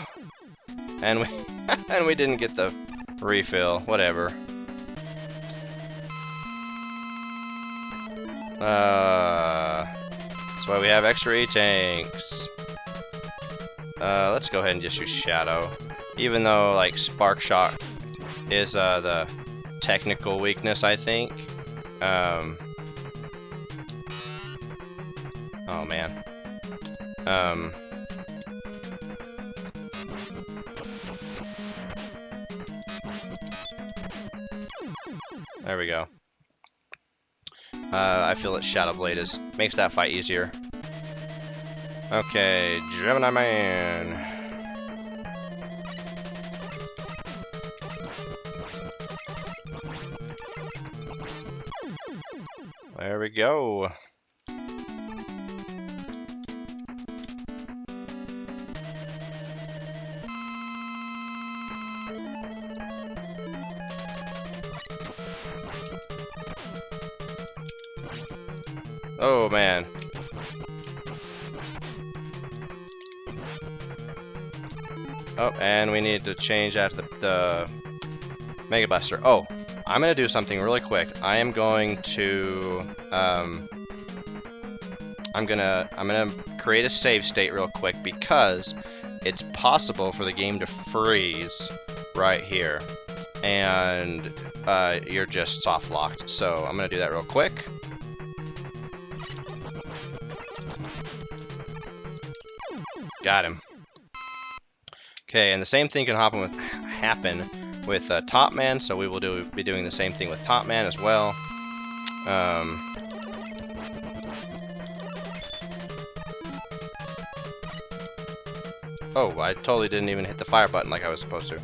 And we and we didn't get the refill. Whatever. That's why we have extra E-tanks. Let's go ahead and just use Shadow. Even though, like, Spark Shock is the technical weakness, I think. Oh, man. There we go. I feel that Shadow Blade makes that fight easier. Okay, Gemini Man. There we go. Oh man. Oh, and we need to change out the Mega Buster. Oh, I'm gonna do something really quick. I am going to I'm gonna create a save state real quick because it's possible for the game to freeze right here, and you're just soft locked. So I'm gonna do that real quick. Got him. Okay, and the same thing can happen with Top Man, so we will be doing the same thing with Top Man as well. Oh, I totally didn't even hit the fire button like I was supposed to.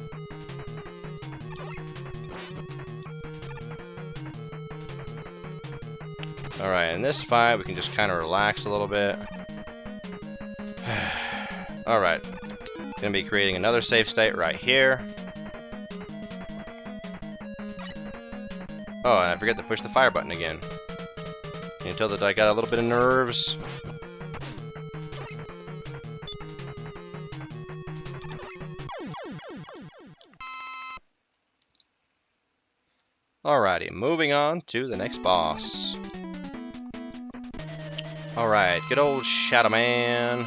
Alright, in this fight we can just kind of relax a little bit. Alright. Gonna be creating another save state right here. Oh, and I forgot to push the fire button again. Can you tell that I got a little bit of nerves? Alrighty, moving on to the next boss. Alright, good old Shadow Man.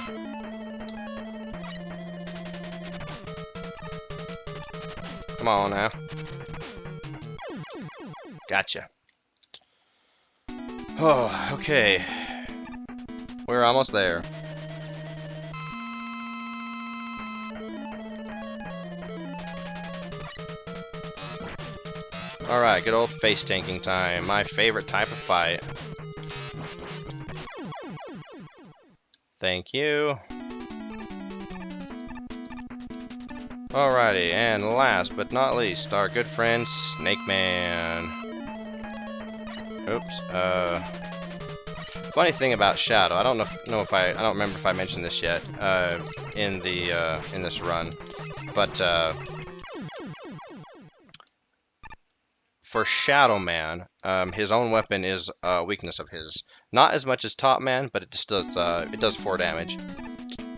Come on now. Gotcha. Oh, okay. We're almost there. Alright, good old face tanking time. My favorite type of fight. Thank you. Alrighty, and last but not least, our good friend Snake Man. Oops. Funny thing about Shadow, I don't I don't remember if I mentioned this yet in this run, but for Shadow Man, his own weapon is a weakness of his. Not as much as Top Man, but it just does it does 4 damage.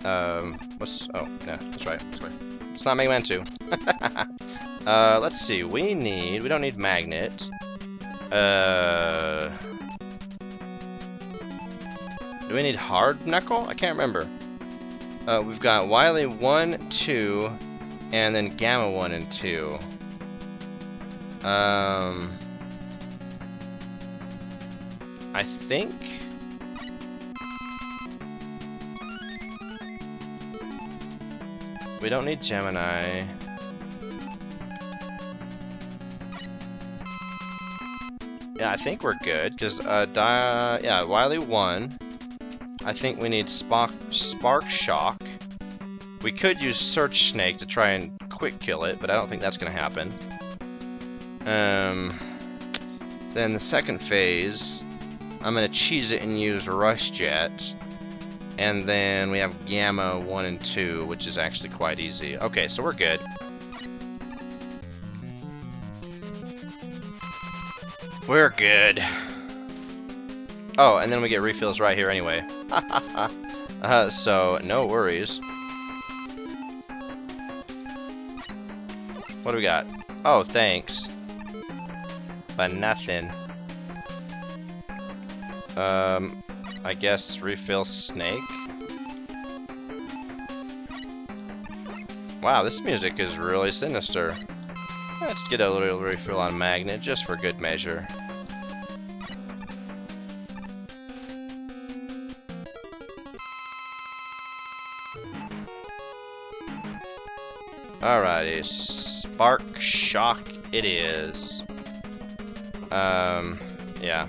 Oh yeah, that's right. It's not Mega Man 2. Let's see. We don't need Magnet. Do we need Hard Knuckle? I can't remember. We've got Wily 1, 2, and then Gamma 1 and 2. I think we don't need Gemini. Yeah, I think we're good, because, yeah, Wily 1. I think we need Spark Shock. We could use Search Snake to try and quick kill it, but I don't think that's going to happen. Then the second phase, I'm going to cheese it and use Rush Jet. And then we have Gamma 1 and 2, which is actually quite easy. Okay, so we're good. We're good. Oh, and then we get refills right here anyway. So, no worries. What do we got? Oh, thanks. But nothing. I guess refill Snake. Wow, this music is really sinister. Let's get a little refill on Magnet, just for good measure. Alrighty, Spark Shock it is. Yeah.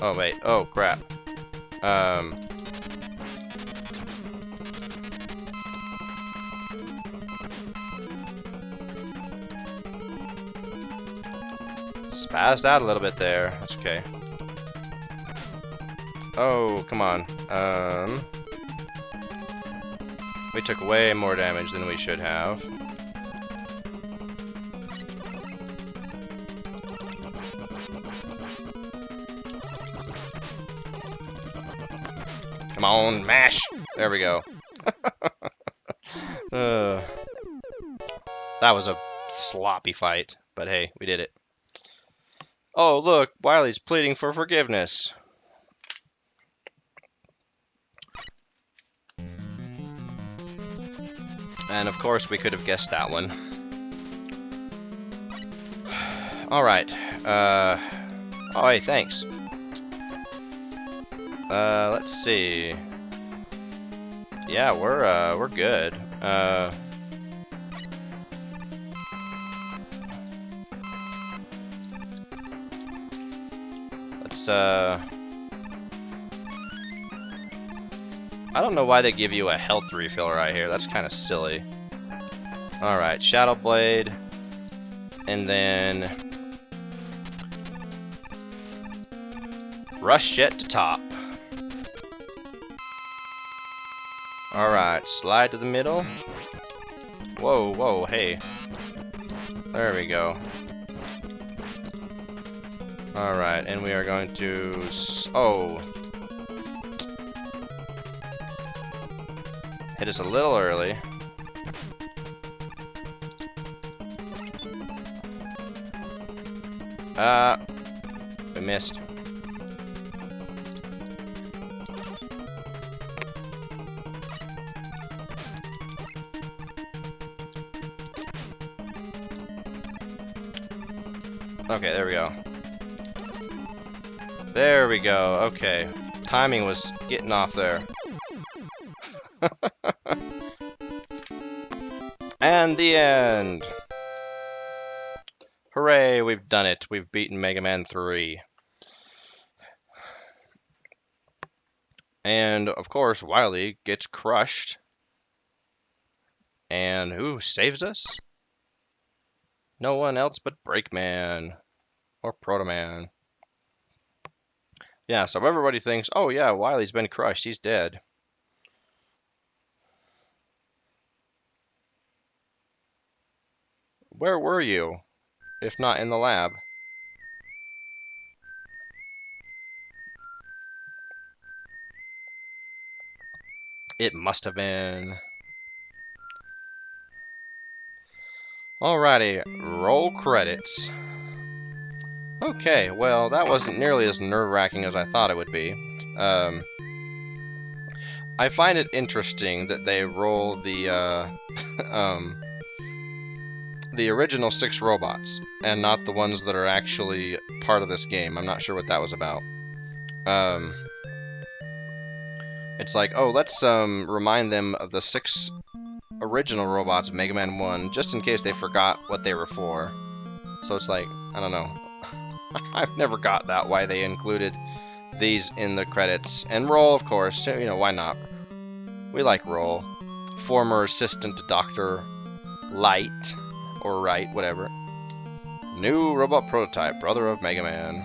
Oh wait, oh crap. Spazzed out a little bit there. That's okay. Oh, come on. We took way more damage than we should have. Come on, mash! There we go. That was a sloppy fight, but hey, we did it. Oh, look, Wily's pleading for forgiveness. And of course, we could have guessed that one. Alright. Oh, hey, thanks. Let's see. Yeah, we're good. Let's, I don't know why they give you a health refill right here. That's kind of silly. Alright, Shadow Blade. And then Rush jet to top. Alright, slide to the middle. Whoa, whoa, hey. There we go. Alright, and we are going to... Oh. Hit us a little early. We missed. Okay, there we go. There we go, okay. Timing was getting off there. And the end! Hooray, we've done it. We've beaten Mega Man 3. And, of course, Wily gets crushed. And who saves us? No one else but Breakman. Or Proto Man. Yeah, so everybody thinks, oh yeah, Wily's been crushed, he's dead. Where were you, if not in the lab? It must have been. Alrighty, roll credits. Okay, well, that wasn't nearly as nerve-wracking as I thought it would be. I find it interesting that they roll the, the original 6 robots, and not the ones that are actually part of this game. I'm not sure what that was about. It's like, oh, let's, remind them of the 6 original robots of Mega Man 1, just in case they forgot what they were for. So it's like, I don't know. I've never got that, why they included these in the credits. And Roll, of course, you know, why not? We like Roll. Former assistant to Dr. Light, or Wright, whatever. New robot prototype, brother of Mega Man.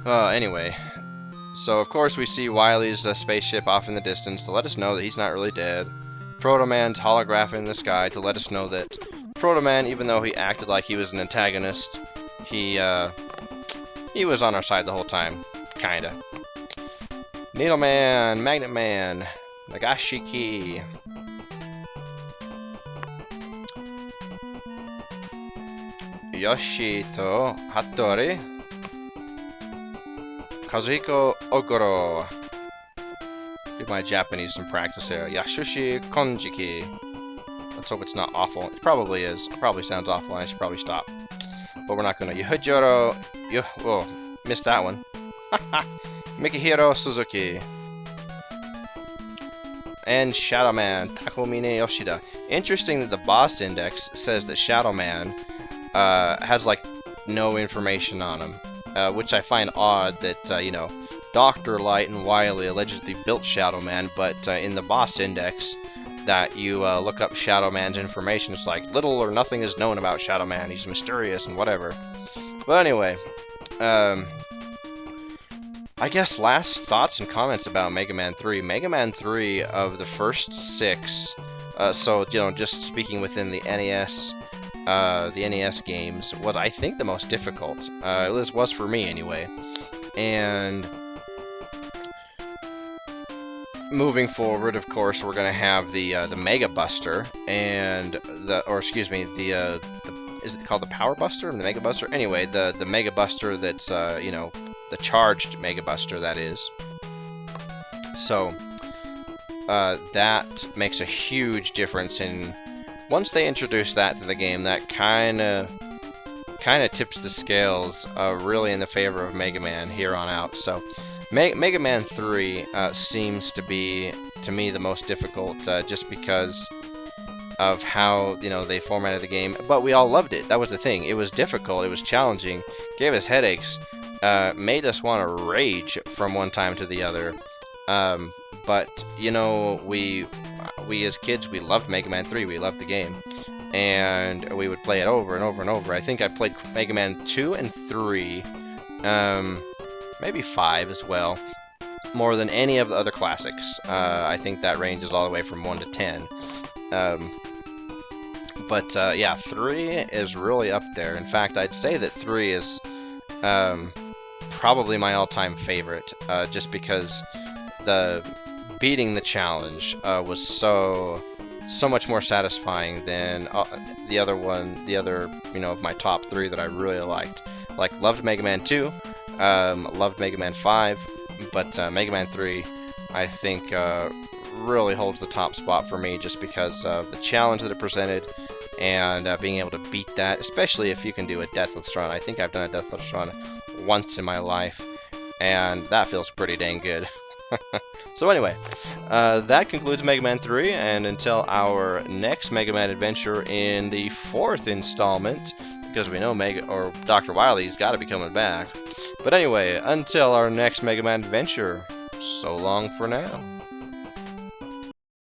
Anyway. So, of course, we see Wily's spaceship off in the distance to let us know that he's not really dead. Proto Man's holograph in the sky to let us know that Proto Man, even though he acted like he was an antagonist, he was on our side the whole time. Kinda. Needle Man, Magnet Man, Nagashiki. Yoshito Hattori. Kazuhiko Okoro. Give my Japanese some practice here. Yasushi Konjiki. Let's hope it's not awful. It probably is. It probably sounds awful, and I should probably stop. But we're not gonna. Yuhijiro. Whoa, missed that one. Mikihiro Suzuki. And Shadow Man, Takumine Yoshida. Interesting that the boss index says that Shadow Man has, like, no information on him. Which I find odd that, you know, Dr. Light and Wily allegedly built Shadow Man, but in the boss index that you look up Shadow Man's information, it's like little or nothing is known about Shadow Man. He's mysterious and whatever. But anyway, I guess last thoughts and comments about Mega Man 3. Mega Man 3 of the first 6, so, you know, just speaking within the NES games, was, I think, the most difficult. It was for me, anyway. And moving forward, of course, we're going to have the Mega Buster, and is it called the Power Buster? The Mega Buster? Anyway, the Mega Buster that's, you know, the charged Mega Buster, that is. So, that makes a huge difference in... Once they introduce that to the game, that kind of tips the scales really in the favor of Mega Man here on out. So, Mega Man 3 seems to be, to me, the most difficult, just because of how, you know, they formatted the game. But we all loved it. That was the thing. It was difficult. It was challenging. Gave us headaches. Made us want to rage from one time to the other. But, you know, we as kids, we loved Mega Man 3. We loved the game. And we would play it over and over and over. I think I played Mega Man 2 and 3 maybe 5 as well. More than any of the other classics. I think that ranges all the way from 1 to 10. But yeah, 3 is really up there. In fact, I'd say that 3 is probably my all-time favorite, just because the beating the challenge was so much more satisfying than the other of my top 3 that I really liked. Like, loved Mega Man 2, loved Mega Man 5, but Mega Man 3, I think, really holds the top spot for me just because of the challenge that it presented and being able to beat that, especially if you can do a deathless run. I think I've done a deathless run once in my life, and that feels pretty dang good. So anyway, that concludes Mega Man 3, and until our next Mega Man adventure in the 4th installment, because we know Dr. Wily's got to be coming back. But anyway, until our next Mega Man adventure, so long for now.